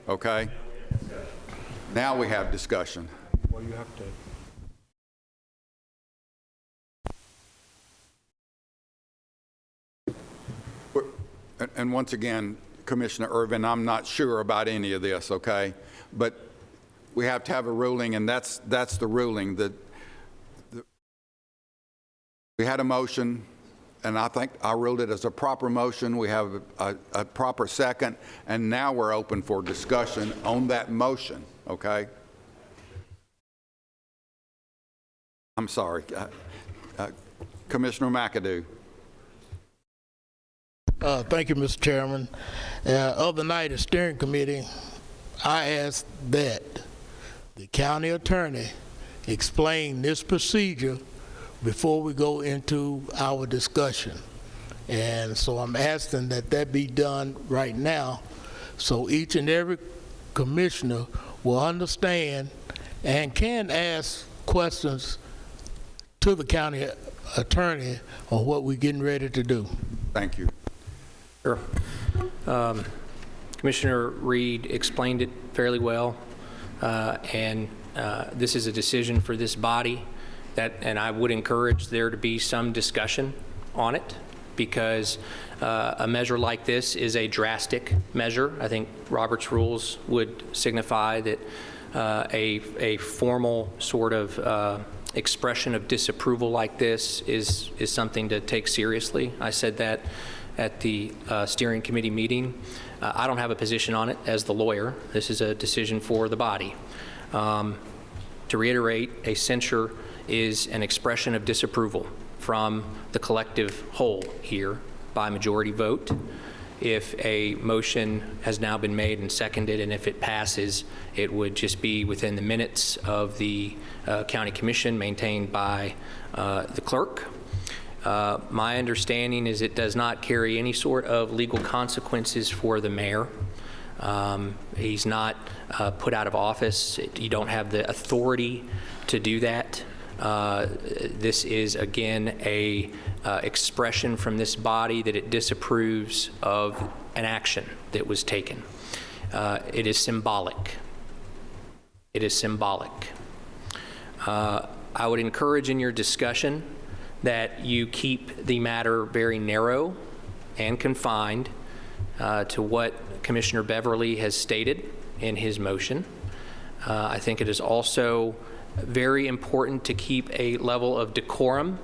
okay? Now we have discussion. Well, you have to. And once again, Commissioner Irvin, I'm not sure about any of this, okay? But we have to have a ruling, and that's the ruling. We had a motion, and I think I ruled it as a proper motion. We have a proper second, and now we're open for discussion on that motion, okay? I'm sorry. Commissioner McAdoo. Thank you, Mr. Chairman. Other night at steering committee, I asked that the county attorney explain this procedure before we go into our discussion. And so I'm asking that be done right now so each and every commissioner will understand and can ask questions to the county attorney on what we're getting ready to do. Thank you. Sure. Commissioner Reed explained it fairly well, and this is a decision for this body, and I would encourage there to be some discussion on it, because a measure like this is a drastic measure. I think Robert's rules would signify that a formal sort of expression of disapproval like this is something to take seriously. I said that at the steering committee meeting. I don't have a position on it as the lawyer. This is a decision for the body. To reiterate, a censure is an expression of disapproval from the collective whole here by majority vote. If a motion has now been made and seconded, and if it passes, it would just be within the minutes of the county commission maintained by the clerk. My understanding is it does not carry any sort of legal consequences for the mayor. He's not put out of office. You don't have the authority to do that. This is, again, a expression from this body that it disapproves of an action that was taken. It is symbolic. It is symbolic. I would encourage in your discussion that you keep the matter very narrow and confined to what Commissioner Beverly has stated in his motion. I think it is also very important to keep a level of decorum.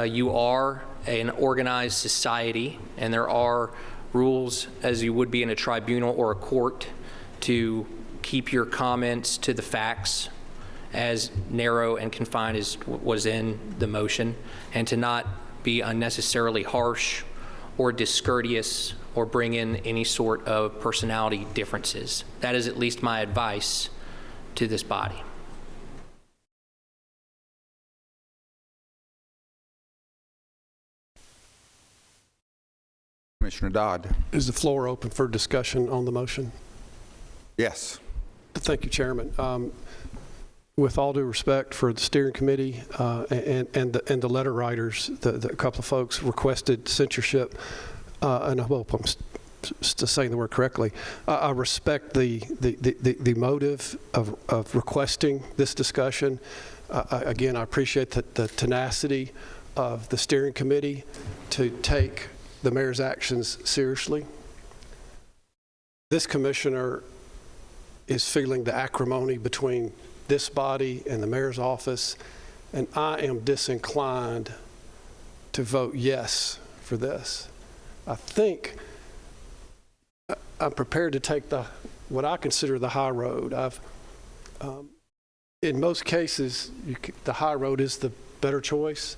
You are an organized society, and there are rules, as you would be in a tribunal or a court, to keep your comments to the facts, as narrow and confined as was in the motion, and to not be unnecessarily harsh or discourteous or bring in any sort of personality differences. That is at least my advice to this body. Commissioner Dodd. Is the floor open for discussion on the motion? Yes. Thank you, Chairman. With all due respect for the steering committee and the letter writers, the couple of folks requested censorship, and I hope I'm saying the word correctly. I respect the motive of requesting this discussion. Again, I appreciate the tenacity of the steering committee to take the mayor's actions seriously. This commissioner is feeling the acrimony between this body and the mayor's office, and I am disinclined to vote yes for this. I think I'm prepared to take what I consider the high road. In most cases, the high road is the better choice,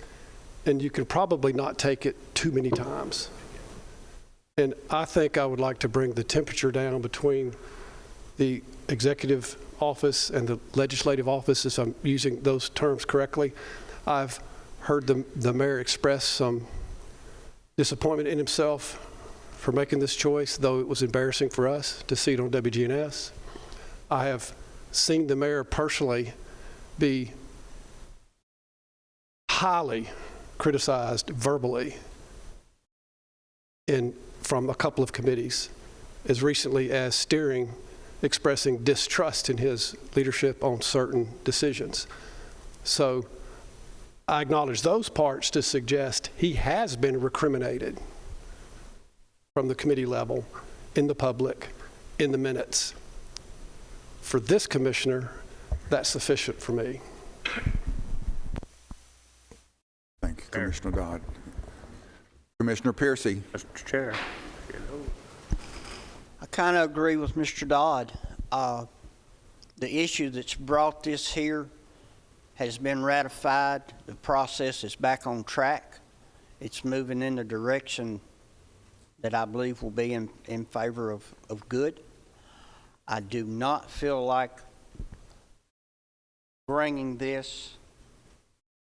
and you can probably not take it too many times. And I think I would like to bring the temperature down between the executive office and the legislative office, if I'm using those terms correctly. I've heard the mayor express some disappointment in himself for making this choice, though it was embarrassing for us to see it on WGNS. I have seen the mayor personally be highly criticized verbally from a couple of committees, as recently as steering expressing distrust in his leadership on certain decisions. So I acknowledge those parts to suggest he has been recriminated from the committee level, in the public, in the minutes. For this commissioner, that's sufficient for me. Thank you. Commissioner Dodd. Commissioner Piercy. Mr. Chair. I kind of agree with Mr. Dodd. The issue that's brought this here has been ratified. The process is back on track. It's moving in the direction that I believe will be in favor of good. I do not feel like bringing this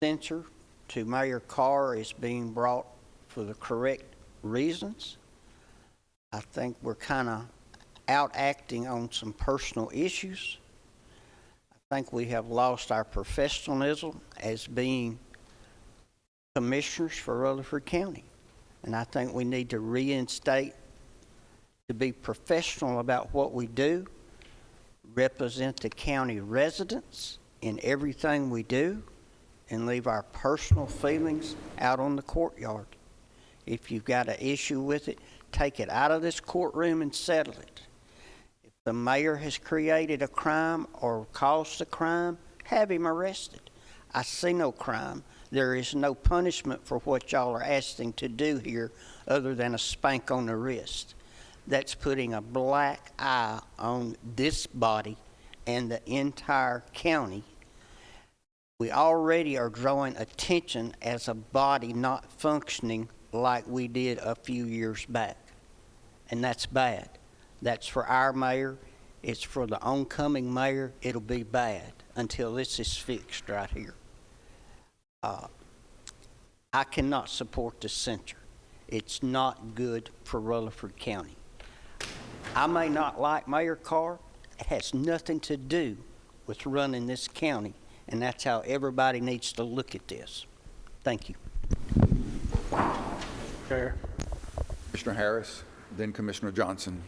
censure to Mayor Carr is being brought for the correct reasons. I think we're kind of out acting on some personal issues. I think we have lost our professionalism as being commissioners for Rutherford County. And I think we need to reinstate to be professional about what we do, represent the county residents in everything we do, and leave our personal feelings out on the courtyard. If you've got an issue with it, take it out of this courtroom and settle it. If the mayor has created a crime or caused a crime, have him arrested. I see no crime. There is no punishment for what y'all are asking to do here other than a spank on the wrist. That's putting a black eye on this body and the entire county. We already are drawing attention as a body not functioning like we did a few years back. And that's bad. That's for our mayor. It's for the oncoming mayor. It'll be bad until this is fixed right here. I cannot support the censure. It's not good for Rutherford County. I may not like Mayor Carr. It has nothing to do with running this county, and that's how everybody needs to look at this. Thank you. Chair. Commissioner Harris, then Commissioner Johnson.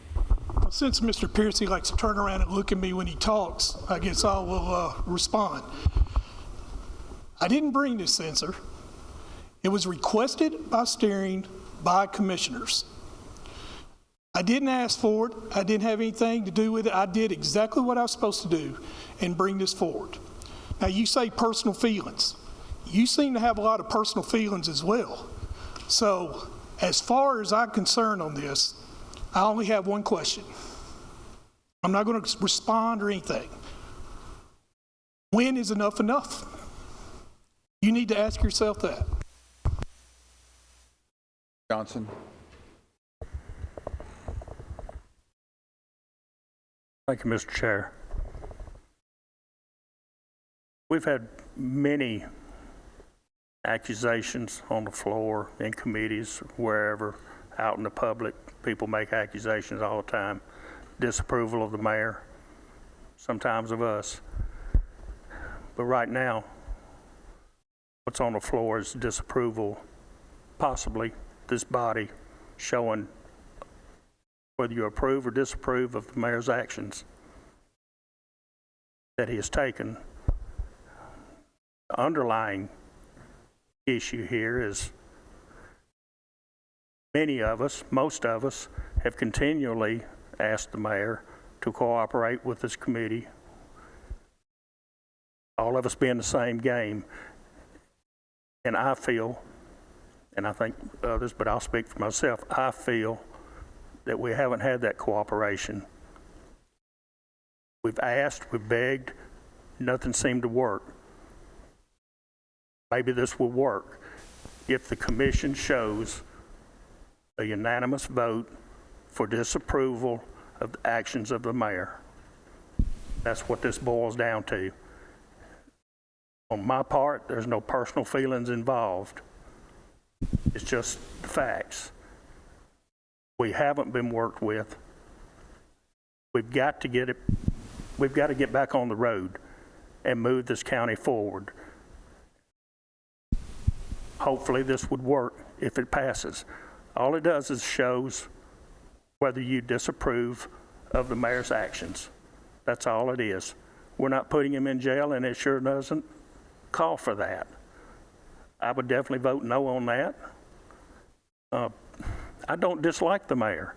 Since Mr. Piercy likes to turn around and look at me when he talks, I guess I will respond. I didn't bring this censor. It was requested by steering by commissioners. I didn't ask for it. I didn't have anything to do with it. I did exactly what I was supposed to do and bring this forward. Now, you say personal feelings. You seem to have a lot of personal feelings as well. So, as far as I'm concerned on this, I only have one question. I'm not going to respond or anything. When is enough enough? You need to ask yourself that. Johnson. Thank you, Mr. Chair. We've had many accusations on the floor, in committees, wherever, out in the public. People make accusations all the time. Disapproval of the mayor, sometimes of us. But right now, what's on the floor is disapproval, possibly this body showing whether you approve or disapprove of the mayor's actions that he has taken. The underlying issue here is many of us, most of us, have continually asked the mayor to cooperate with this committee. All of us be in the same game. And I feel, and I think others, but I'll speak for myself, I feel that we haven't had that cooperation. We've asked, we've begged, nothing seemed to work. Maybe this will work if the commission shows a unanimous vote for disapproval of the actions of the mayor. That's what this boils down to. On my part, there's no personal feelings involved. It's just the facts. We haven't been worked with. We've got to get back on the road and move this county forward. Hopefully this would work if it passes. All it does is shows whether you disapprove of the mayor's actions. That's all it is. We're not putting him in jail, and it sure doesn't call for that. I would definitely vote no on that. I don't dislike the mayor,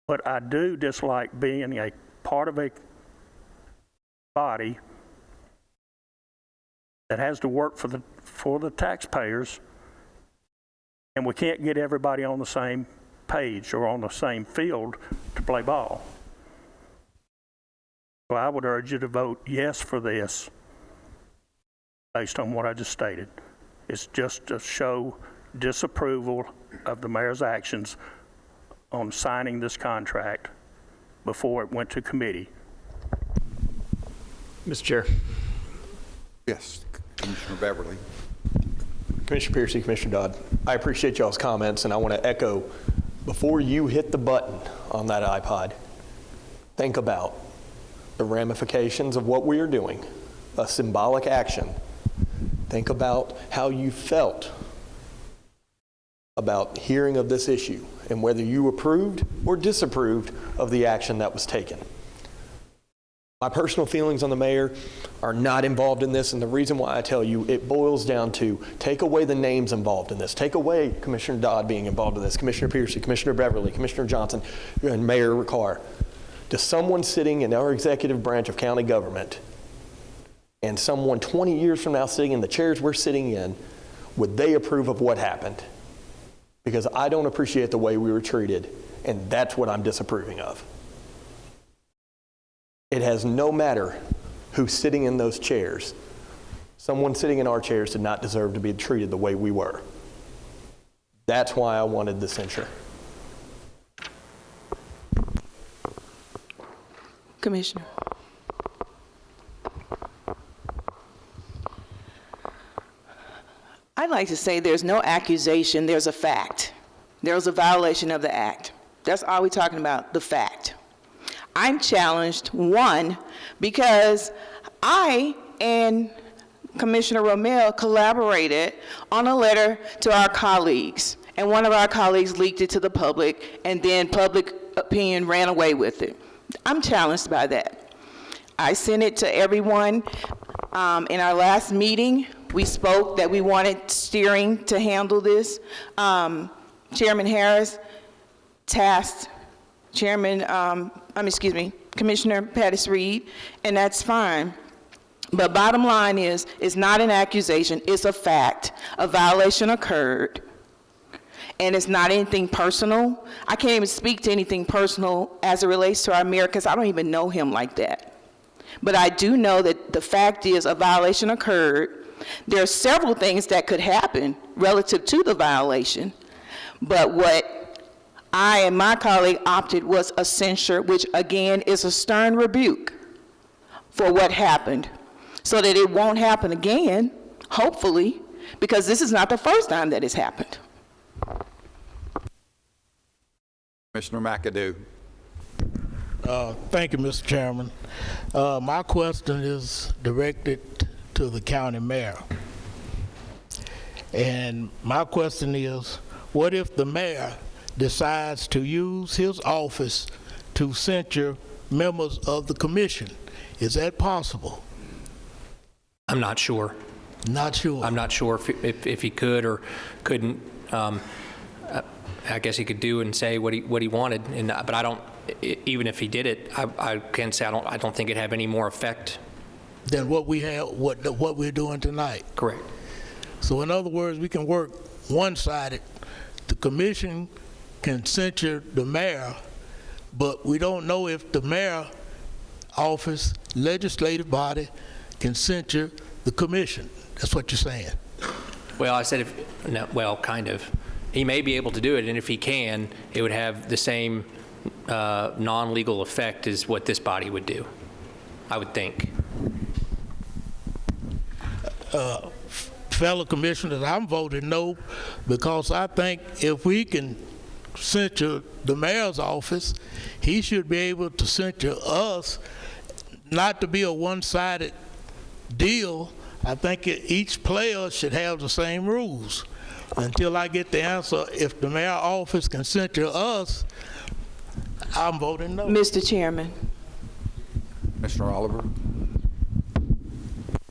but I do dislike being a part of a body that has to work for for the taxpayers, and we can't get everybody on the same page or on the same field to play ball. So I would urge you to vote yes for this based on what I just stated. It's just to show disapproval of the mayor's actions on signing this contract before it went to committee. Mr. Chair. Yes, Commissioner Beverly. Commissioner Piercy, Commissioner Dodd, I appreciate y'all's comments, and I want to echo, before you hit the button on that iPod, think about the ramifications of what we are doing, a symbolic action. Think about how you felt about hearing of this issue and whether you approved or disapproved of the action that was taken. My personal feelings on the mayor are not involved in this, and the reason why I tell you, it boils down to take away the names involved in this. Take away Commissioner Dodd being involved in this, Commissioner Piercy, Commissioner Beverly, Commissioner Johnson, and Mayor Ricard. To someone sitting in our executive branch of county government and someone 20 years from now sitting in the chairs we're sitting in, would they approve of what happened? Because I don't appreciate the way we were treated, and that's what I'm disapproving of. It has no matter who's sitting in those chairs. Someone sitting in our chairs did not deserve to be treated the way we were. That's why I wanted the censure. Commissioner. I'd like to say there's no accusation, there's a fact. There's a violation of the act. That's all we're talking about, the fact. I'm challenged, one, because I and Commissioner Romero collaborated on a letter to our colleagues, and one of our colleagues leaked it to the public, and then public opinion ran away with it. I'm challenged by that. I sent it to everyone. In our last meeting, we spoke that we wanted steering to handle this. Chairman Harris tasked Commissioner Pattis Reed, and that's fine. But bottom line is, it's not an accusation, it's a fact. A violation occurred, and it's not anything personal. I can't even speak to anything personal as it relates to our mayor, because I don't even know him like that. But I do know that the fact is a violation occurred. There are several things that could happen relative to the violation, but what I and my colleague opted was a censure, which again is a stern rebuke for what happened, so that it won't happen again, hopefully, because this is not the first time that it's happened. Commissioner McAdoo. Thank you, Mr. Chairman. My question is directed to the county mayor. And my question is, what if the mayor decides to use his office to censure members of the commission? Is that possible? I'm not sure. Not sure? I'm not sure if he could or couldn't. I guess he could do and say what he wanted, but I don't. Even if he did it, I can say I don't think it'd have any more effect than what we have, what we're doing tonight. Correct. So in other words, we can work one-sided. The commission can censure the mayor, but we don't know if the mayor office, legislative body, can censure the commission. That's what you're saying. Well, I said well, kind of. He may be able to do it, and if he can, it would have the same non-legal effect as what this body would do, I would think. Fellow commissioners, I'm voting no, because I think if we can censure the mayor's office, he should be able to censure us, not to be a one-sided deal. I think each player should have the same rules. Until I get the answer, if the mayor's office can censure us, I'm voting no. Mr. Chairman. Mr. Oliver.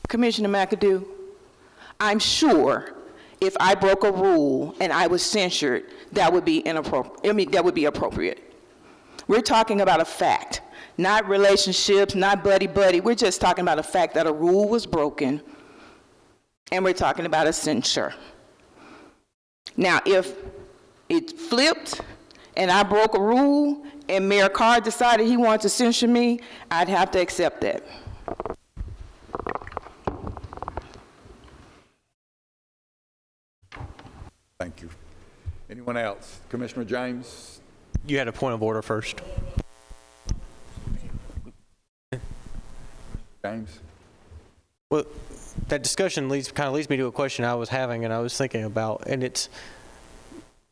Commissioner McAdoo, I'm sure if I broke a rule and I was censured, that would be inappropriate. I mean, that would be appropriate. We're talking about a fact, not relationships, not buddy-buddy. We're just talking about a fact that a rule was broken and we're talking about a censure. Now, if it flipped and I broke a rule and Mayor Carr decided he wanted to censure me, I'd have to accept that. Thank you. Anyone else? Commissioner James? You had a point of order first. James? Well, that discussion kind of leads me to a question I was having and I was thinking about, and it's,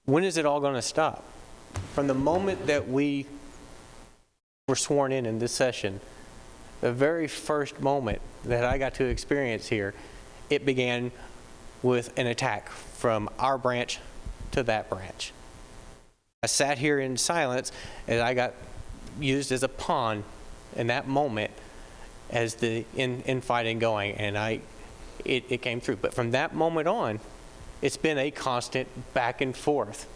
when is it all going to stop? From the moment that we were sworn in this session, the very first moment that I got to experience here, it began with an attack from our branch to that branch. I sat here in silence and I got used as a pawn in that moment as the infighting going, and it came through. But from that moment on, it's been a constant back and forth.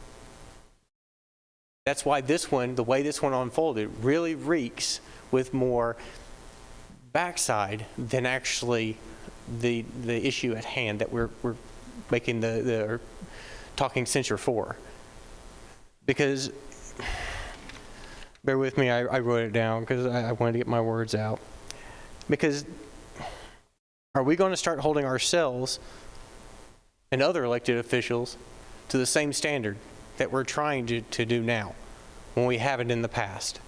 That's why this one, the way this one unfolded, really reeks with more backside than actually the issue at hand that we're making the talking censure for. Because, bear with me, I wrote it down because I wanted to get my words out. Because are we going to start holding ourselves and other elected officials to the same standard that we're trying to do now when we haven't in the past?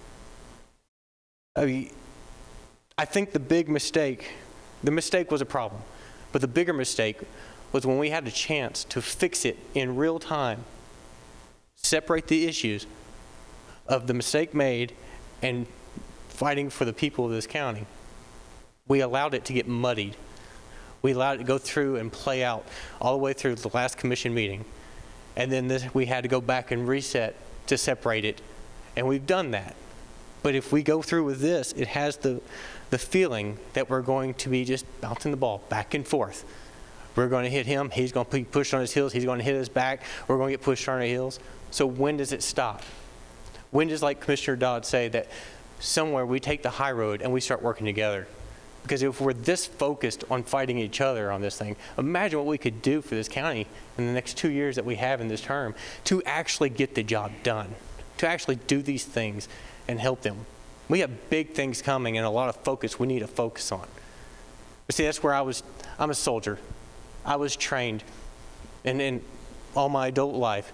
I think the mistake was a problem, but the bigger mistake was when we had a chance to fix it in real time, separate the issues of the mistake made and fighting for the people of this county. We allowed it to get muddied. We allowed it to go through and play out all the way through the last commission meeting. And then we had to go back and reset to separate it. And we've done that. But if we go through with this, it has the feeling that we're going to be just bouncing the ball back and forth. We're going to hit him. He's going to be pushed on his heels. He's going to hit us back. We're going to get pushed on our heels. So when does it stop? When does, like Commissioner Dodd say, that somewhere we take the high road and we start working together? Because if we're this focused on fighting each other on this thing, imagine what we could do for this county in the next 2 years that we have in this term to actually get the job done, to actually do these things and help them. We have big things coming and a lot of focus we need to focus on. But see, that's where I'm a soldier. I was trained in all my adult life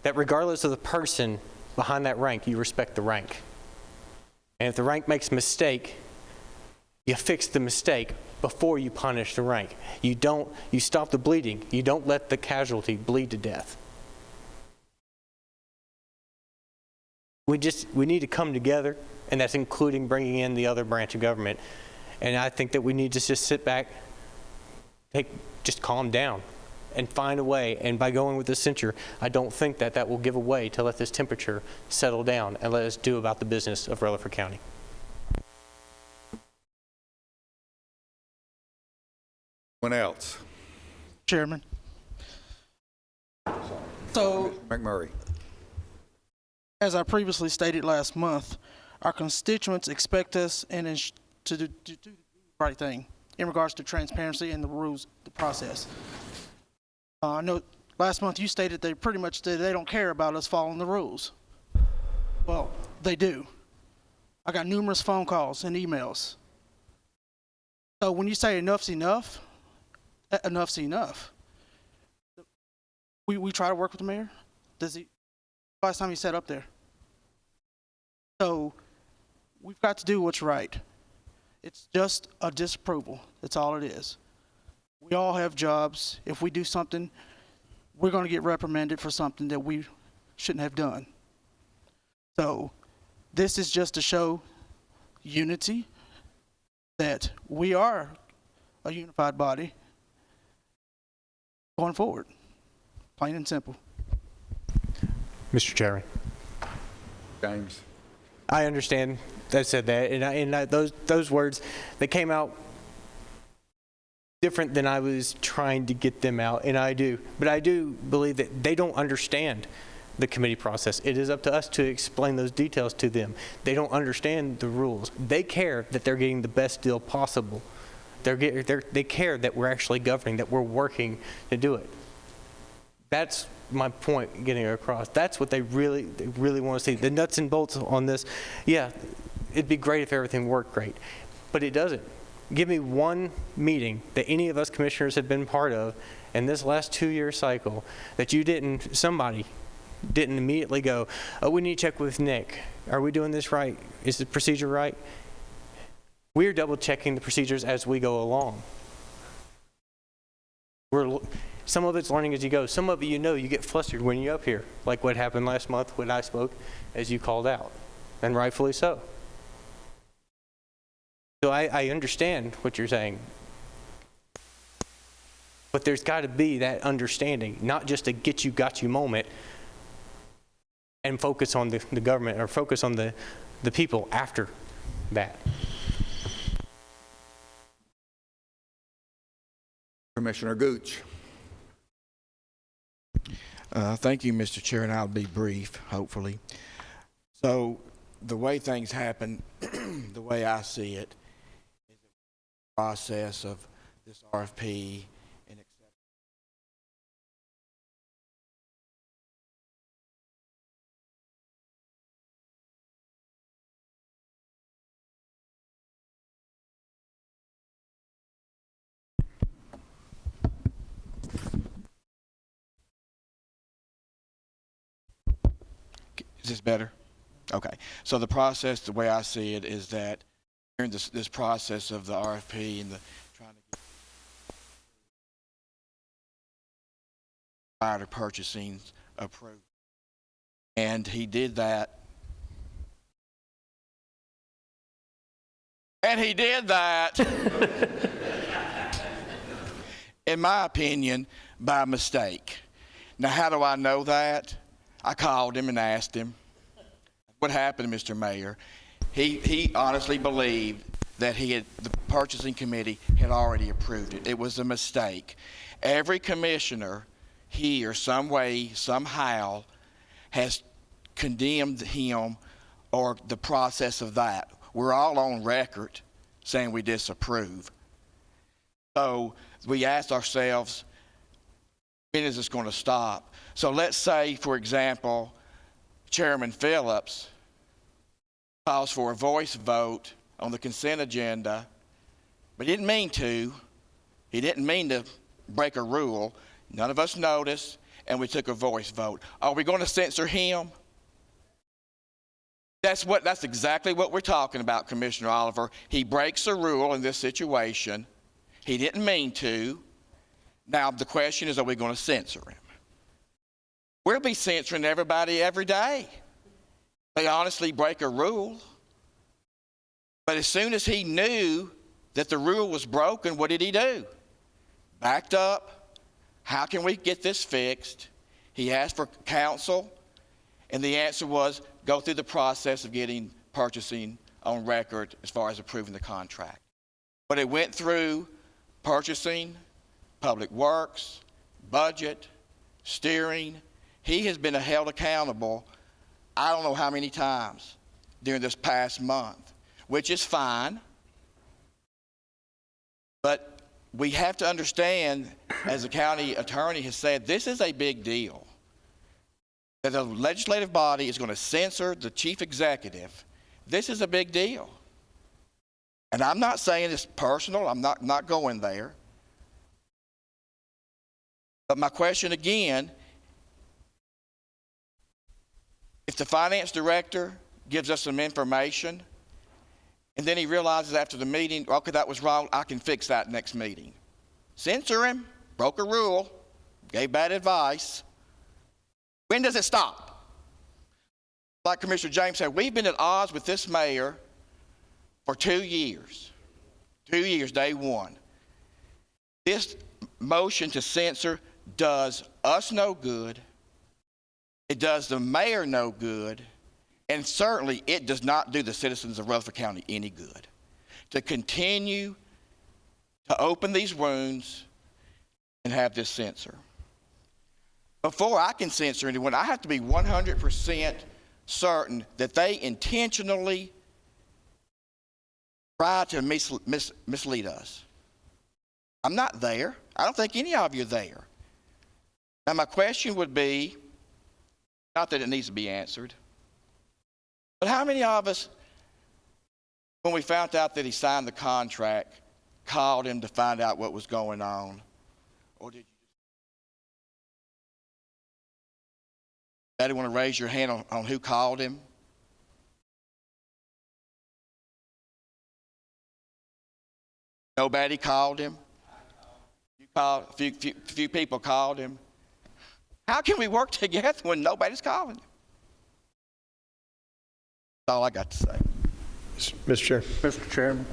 that regardless of the person behind that rank, you respect the rank. And if the rank makes a mistake, you fix the mistake before you punish the rank. You stop the bleeding. You don't let the casualty bleed to death. We need to come together, and that's including bringing in the other branch of government. And I think that we need to just sit back, just calm down, and find a way. And by going with the censure, I don't think that will give a way to let this temperature settle down and let us do about the business of Rutherford County. Anyone else? Chairman. So, McMurray. as I previously stated last month, our constituents expect us to do the right thing in regards to transparency and the rules, the process. I know last month you stated they pretty much said they don't care about us following the rules. Well, they do. I got numerous phone calls and emails. So when you say enough's enough, enough's enough. We try to work with the mayor. Last time he sat up there. So we've got to do what's right. It's just a disapproval. That's all it is. We all have jobs. If we do something, we're going to get reprimanded for something that we shouldn't have done. So this is just to show unity, that we are a unified body going forward. Plain and simple. Mr. Chairman. James. I understand that said that, and those words, they came out different than I was trying to get them out, and I do. But I do believe that they don't understand the committee process. It is up to us to explain those details to them. They don't understand the rules. They care that they're getting the best deal possible. They care that we're actually governing, that we're working to do it. That's my point getting across. That's what they really want to see. The nuts and bolts on this, yeah, it'd be great if everything worked great, but it doesn't. Give me one meeting that any of us commissioners have been part of in this last 2-year cycle that somebody didn't immediately go, oh, we need to check with Nick. Are we doing this right? Is the procedure right? We're double checking the procedures as we go along. Some of it's learning as you go. Some of it, you get flustered when you're up here, like what happened last month when I spoke, as you called out, and rightfully so. So I understand what you're saying. But there's got to be that understanding, not just a got you moment, and focus on the government or focus on the people after that. Commissioner Gooch. Thank you, Mr. Chair, and I'll be brief, hopefully. So the way things happen, the way I see it, is the process of this RFP and Is this better? Okay. So the process, the way I see it, is that during this process of the RFP and the trying to get prior to purchasing approved, and he did that. And he did that, in my opinion, by mistake. Now, how do I know that? I called him and asked him, what happened, Mr. Mayor? He honestly believed that the purchasing committee had already approved it. It was a mistake. Every commissioner here, some way, somehow, has condemned him or the process of that. We're all on record saying we disapprove. So we asked ourselves, when is this going to stop? So let's say, for example, Chairman Phillips calls for a voice vote on the consent agenda, but he didn't mean to. He didn't mean to break a rule. None of us noticed, and we took a voice vote. Are we going to censor him? That's exactly what we're talking about, Commissioner Oliver. He breaks a rule in this situation. He didn't mean to. Now, the question is, are we going to censor him? We'll be censoring everybody every day. They honestly break a rule. But as soon as he knew that the rule was broken, what did he do? Backed up. How can we get this fixed? He asked for counsel, and the answer was go through the process of getting purchasing on record as far as approving the contract. But it went through purchasing, public works, budget, steering. He has been held accountable, I don't know how many times during this past month, which is fine. But we have to understand, as the county attorney has said, this is a big deal. That the legislative body is going to censor the chief executive. This is a big deal. And I'm not saying it's personal. I'm not going there. But my question again, if the finance director gives us some information, and then he realizes after the meeting, okay, that was wrong, I can fix that next meeting. Censor him, broke a rule, gave bad advice. When does it stop? Like Commissioner James said, we've been at odds with this mayor for 2 years. 2 years, day one. This motion to censor does us no good. It does the mayor no good, and certainly it does not do the citizens of Rutherford County any good. To continue to open these wounds and have this censor. Before I can censor anyone, I have to be 100% certain that they intentionally try to mislead us. I'm not there. I don't think any of you are there. Now, my question would be, not that it needs to be answered, but how many of us, when we found out that he signed the contract, called him to find out what was going on? Or did you? Anybody want to raise your hand on who called him? Nobody called him? A few people called him. How can we work together when nobody's calling him? That's all I got to say. Mr. Chair. Mr. Chairman.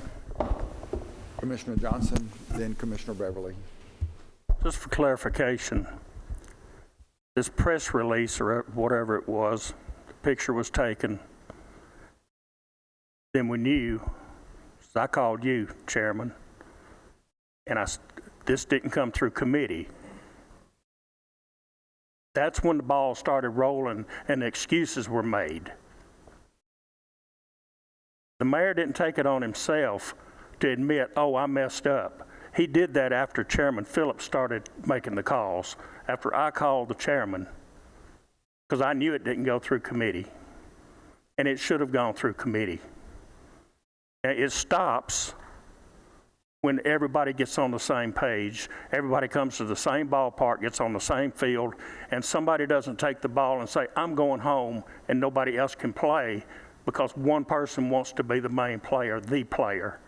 Commissioner Johnson, then Commissioner Beverly. Just for clarification, this press release or whatever it was, the picture was taken, then we knew, so I called you, Chairman, and this didn't come through committee. That's when the ball started rolling and the excuses were made. The mayor didn't take it on himself to admit, oh, I messed up. He did that after Chairman Phillips started making the calls, after I called the chairman, because I knew it didn't go through committee, and it should have gone through committee. And it stops when everybody gets on the same page, everybody comes to the same ballpark, gets on the same field, and somebody doesn't take the ball and say, I'm going home, and nobody else can play because one person wants to be the main player, the player.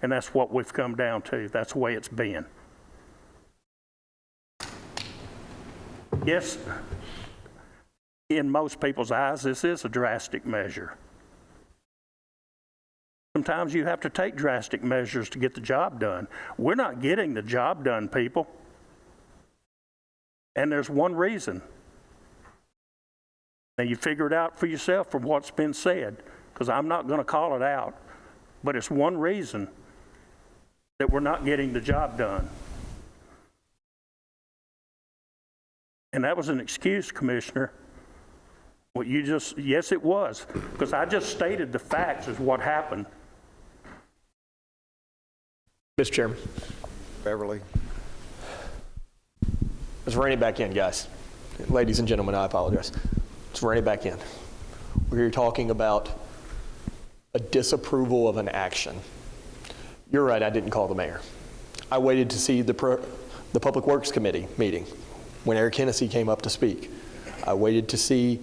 And that's what we've come down to. That's the way it's been. Yes, in most people's eyes, this is a drastic measure. Sometimes you have to take drastic measures to get the job done. We're not getting the job done, people. And there's one reason. Now, you figure it out for yourself from what's been said, because I'm not going to call it out. But it's one reason that we're not getting the job done. And that was an excuse, Commissioner. What you just, yes, it was, because I just stated the facts as what happened. Mr. Chairman. Beverly. Let's rein it back in, guys. Ladies and gentlemen, I apologize. Let's rein it back in. We're here talking about a disapproval of an action. You're right, I didn't call the mayor. I waited to see the Public Works Committee meeting when Eric Hennessy came up to speak. I waited to see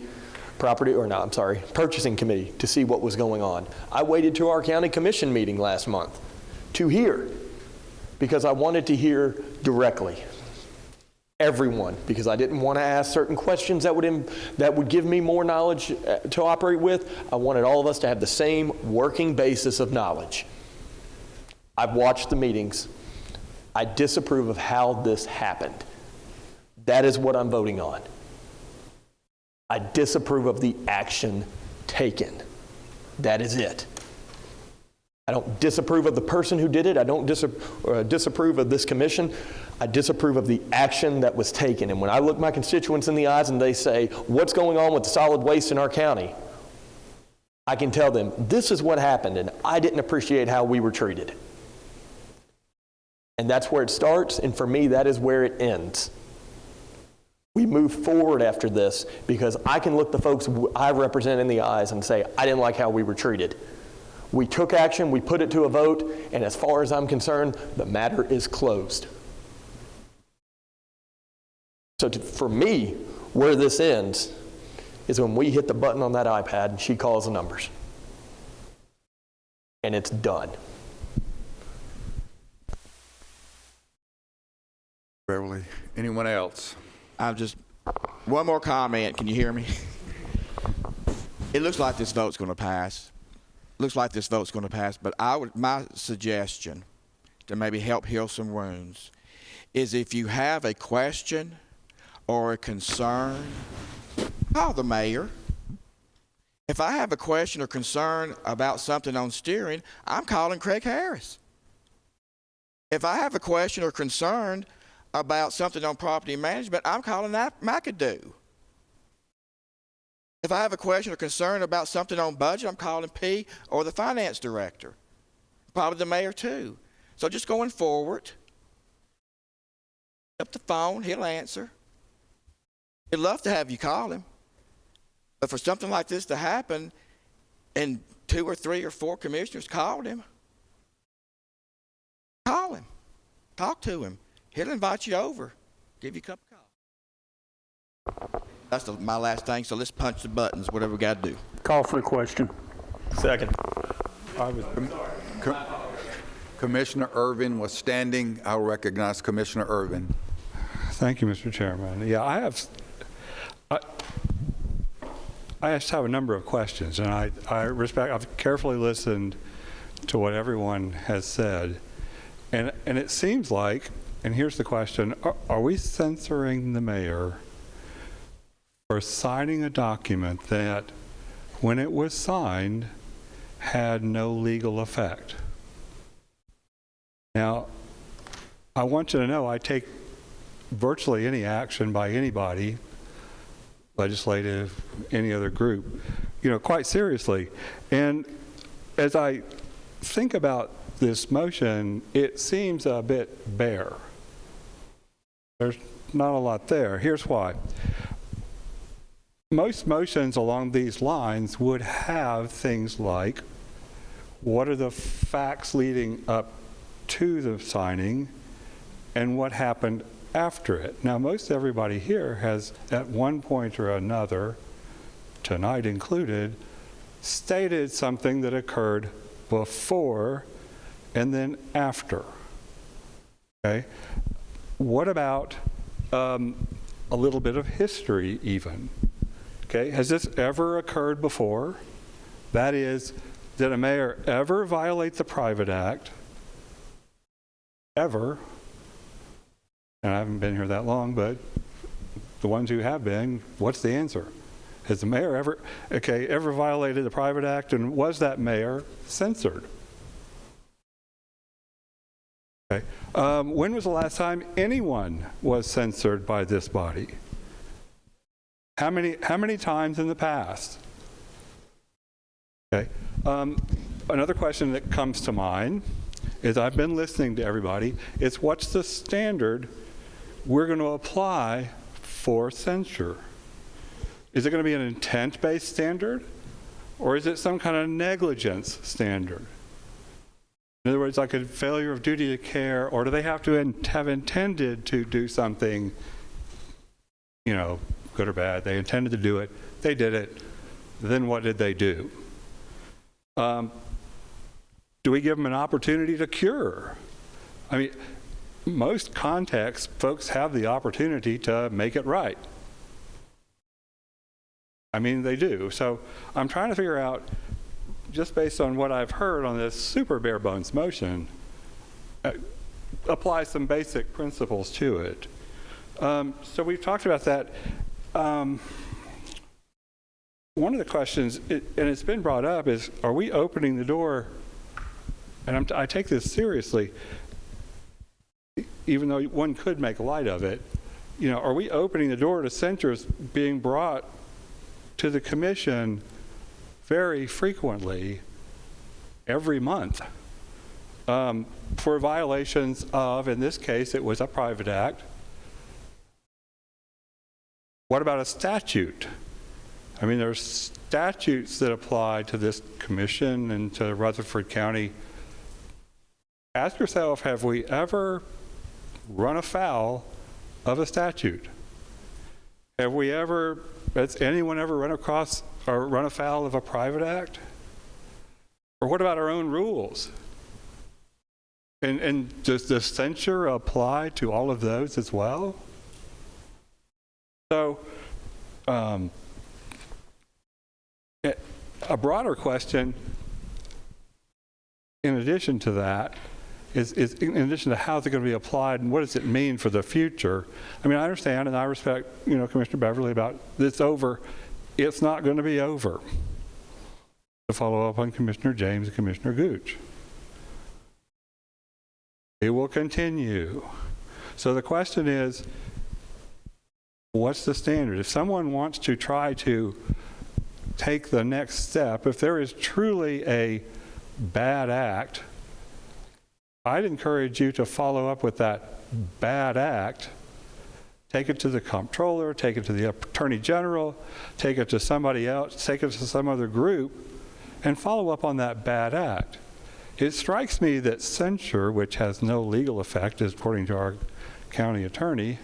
Purchasing Committee to see what was going on. I waited to our county commission meeting last month to hear, because I wanted to hear directly. Everyone, because I didn't want to ask certain questions that would give me more knowledge to operate with. I wanted all of us to have the same working basis of knowledge. I've watched the meetings. I disapprove of how this happened. That is what I'm voting on. I disapprove of the action taken. That is it. I don't disapprove of the person who did it. I don't disapprove of this commission. I disapprove of the action that was taken. And when I look my constituents in the eyes and they say, what's going on with the solid waste in our county? I can tell them, this is what happened, and I didn't appreciate how we were treated. And that's where it starts, and for me, that is where it ends. We move forward after this because I can look the folks I represent in the eyes and say, I didn't like how we were treated. We took action, we put it to a vote, and as far as I'm concerned, the matter is closed. So for me, where this ends is when we hit the button on that iPad and she calls the numbers. And it's done. Beverly, anyone else? One more comment. Can you hear me? It looks like this vote's going to pass. But my suggestion to maybe help heal some wounds is if you have a question or a concern, call the mayor. If I have a question or concern about something on steering, I'm calling Craig Harris. If I have a question or concern about something on property management, I'm calling McAdoo. If I have a question or concern about something on budget, I'm calling P or the finance director, probably the mayor too. So just going forward, up the phone, he'll answer. He'd love to have you call him. But for something like this to happen, and 2 or 3 or 4 commissioners called him, call him. Talk to him. He'll invite you over, give you a cup of coffee. That's my last thing, so let's punch the buttons, whatever we got to do. Call for the question. Second. Commissioner Irvin was standing. I'll recognize Commissioner Irvin. Thank you, Mr. Chairman. Yeah, I just have a number of questions, and I've carefully listened to what everyone has said, and it seems like, and here's the question, are we censoring the mayor for signing a document that, when it was signed, had no legal effect? Now, I want you to know I take virtually any action by anybody, legislative, any other group, quite seriously. And as I think about this motion, it seems a bit bare. There's not a lot there. Here's why. Most motions along these lines would have things like, what are the facts leading up to the signing and what happened after it? Now, most everybody here has, at one point or another, tonight included, stated something that occurred before and then after. Okay? What about a little bit of history even? Okay, has this ever occurred before? That is, did a mayor ever violate the Private Act? Ever? And I haven't been here that long, but the ones who have been, what's the answer? Has the mayor ever violated the Private Act, and was that mayor censored? Okay. When was the last time anyone was censored by this body? How many times in the past? Okay. Another question that comes to mind is, I've been listening to everybody, is what's the standard we're going to apply for censure? Is it going to be an intent-based standard, or is it some kind of negligence standard? In other words, like a failure of duty to care, or do they have to have intended to do something, good or bad? They intended to do it, they did it, then what did they do? Do we give them an opportunity to cure? I mean, most contexts, folks have the opportunity to make it right. I mean, they do. So I'm trying to figure out, just based on what I've heard on this super bare bones motion, apply some basic principles to it. So we've talked about that. One of the questions, and it's been brought up, is, are we opening the door, and I take this seriously, even though one could make light of it, are we opening the door to censures being brought to the commission very frequently, every month, for violations of, in this case, it was a private act. What about a statute? I mean, there's statutes that apply to this commission and to Rutherford County. Ask yourself, have we ever run afoul of a statute? Has anyone ever run across or run afoul of a private act? Or what about our own rules? And does the censure apply to all of those as well? So, a broader question, in addition to that, is in addition to how it's going to be applied and what does it mean for the future. I mean, I understand and I respect, Commissioner Beverly about this over. It's not going to be over. To follow up on Commissioner James and Commissioner Gooch, it will continue. So the question is, what's the standard? If someone wants to try to take the next step, if there is truly a bad act, I'd encourage you to follow up with that bad act take it to the comptroller, take it to the attorney general, take it to somebody else, take it to some other group, and follow up on that bad act. It strikes me that censure, which has no legal effect, according to our county attorney,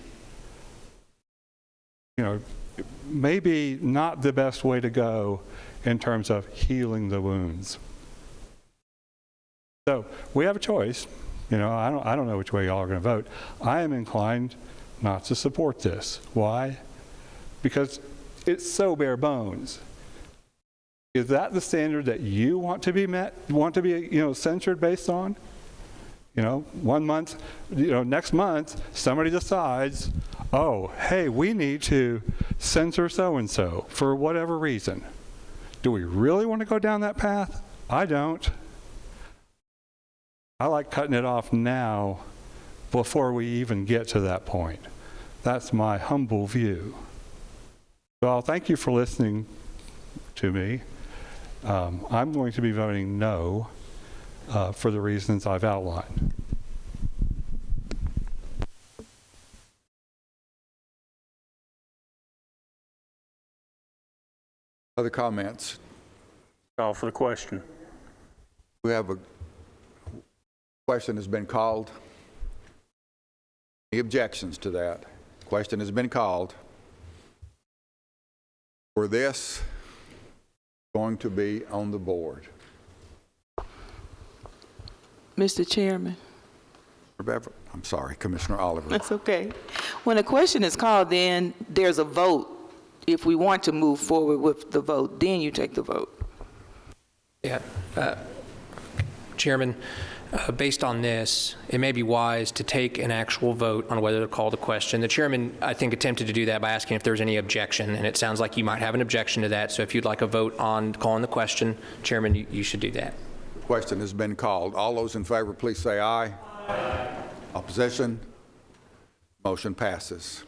maybe not the best way to go in terms of healing the wounds. So we have a choice. I don't know which way y'all are going to vote. I am inclined not to support this. Why? Because it's so bare bones. Is that the standard that you want to be met, want to be, censured based on? 1 month, next month, somebody decides, oh, hey, we need to censor so-and-so for whatever reason. Do we really want to go down that path? I don't. I like cutting it off now before we even get to that point. That's my humble view. So I'll thank you for listening to me. I'm going to be voting no for the reasons I've outlined. Other comments? Call for the question. We have a question has been called. Any objections to that? Question has been called. For this, going to be on the board. Mr. Chairman. I'm sorry, Commissioner Oliver. That's okay. When a question is called, then there's a vote. If we want to move forward with the vote, then you take the vote. Yeah. Chairman, based on this, it may be wise to take an actual vote on whether to call the question. The chairman, I think, attempted to do that by asking if there's any objection, and it sounds like you might have an objection to that. So if you'd like a vote on calling the question, Chairman, you should do that. Question has been called. All those in favor, please say aye. Aye. Opposition? Motion passes.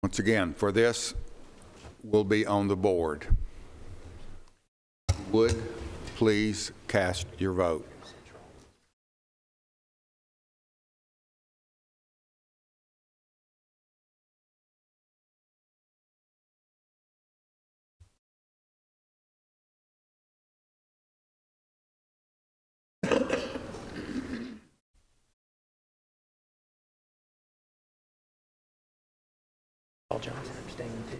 Once again, for this, will be on the board. Would please cast your vote. Paul Johnson abstaining too.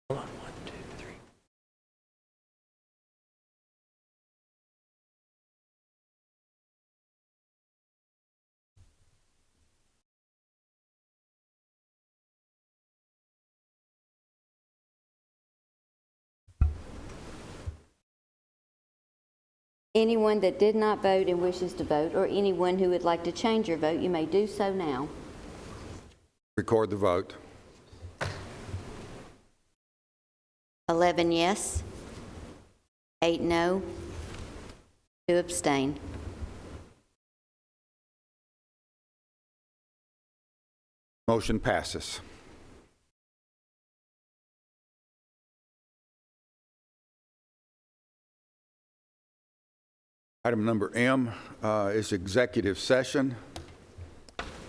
Hold on, 1, 2, 3. Anyone that did not vote and wishes to vote, or anyone who would like to change your vote, you may do so now. Record the vote. 11 yes, 8 no, 2 abstain. Motion passes. Item number M is executive session.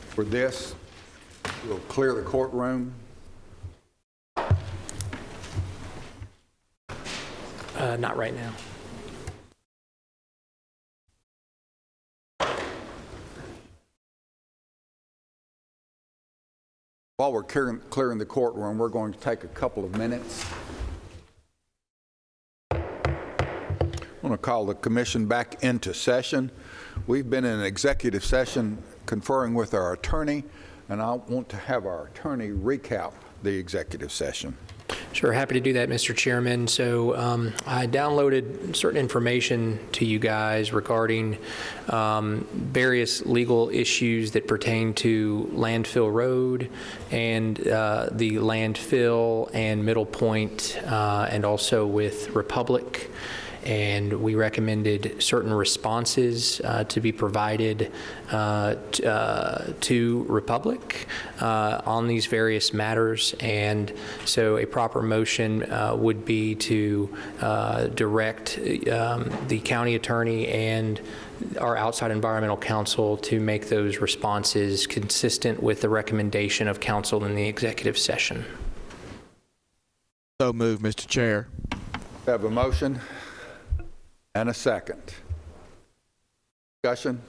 For this, we'll clear the courtroom. Not right now. While we're clearing the courtroom, we're going to take a couple of minutes. I want to call the commission back into session. We've been in an executive session conferring with our attorney, and I want to have our attorney recap the executive session. Sure, happy to do that, Mr. Chairman. So I downloaded certain information to you guys regarding various legal issues that pertain to Landfill Road and the landfill and Middle Point, and also with Republic. and we recommended certain responses to be provided to Republic on these various matters. And so a proper motion would be to direct the county attorney and our outside environmental counsel to make those responses consistent with the recommendation of counsel in the executive session. So moved, Mr. Chair. We have a motion and a second. Discussion?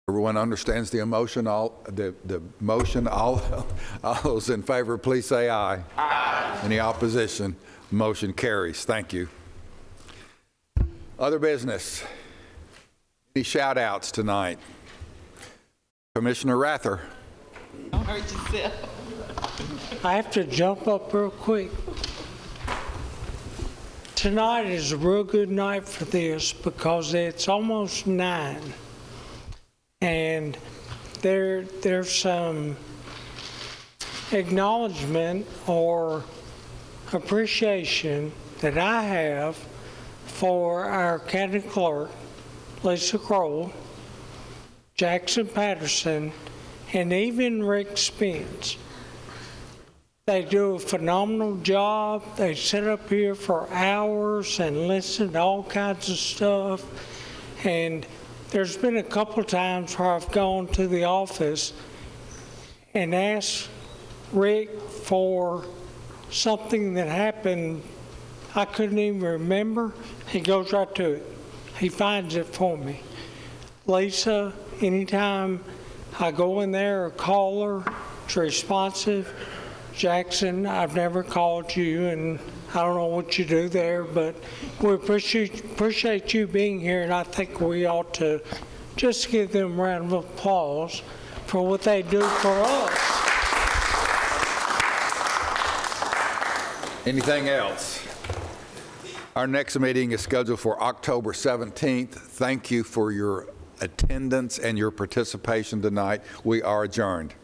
Everyone understands the emotion. The motion. All those in favor, please say aye. Aye. Any opposition? Motion carries. Thank you. Other business. Any shout outs tonight? Commissioner Rather. Don't hurt yourself. I have to jump up real quick. Tonight is a real good night for this because it's almost 9. And there's some acknowledgement or appreciation that I have for our county clerk, Lisa Kroll, Jackson Patterson, and even Rick Spence. They do a phenomenal job. They sit up here for hours and listen to all kinds of stuff. And there's been a couple of times where I've gone to the office and asked Rick for something that happened I couldn't even remember. He goes right to it. He finds it for me. Lisa, anytime I go in there or call her, it's responsive. Jackson, I've never called you, and I don't know what you do there, but we appreciate you being here, and I think we ought to just give them a round of applause for what they do for us. Anything else? Our next meeting is scheduled for October 17th. Thank you for your attendance and your participation tonight. We are adjourned.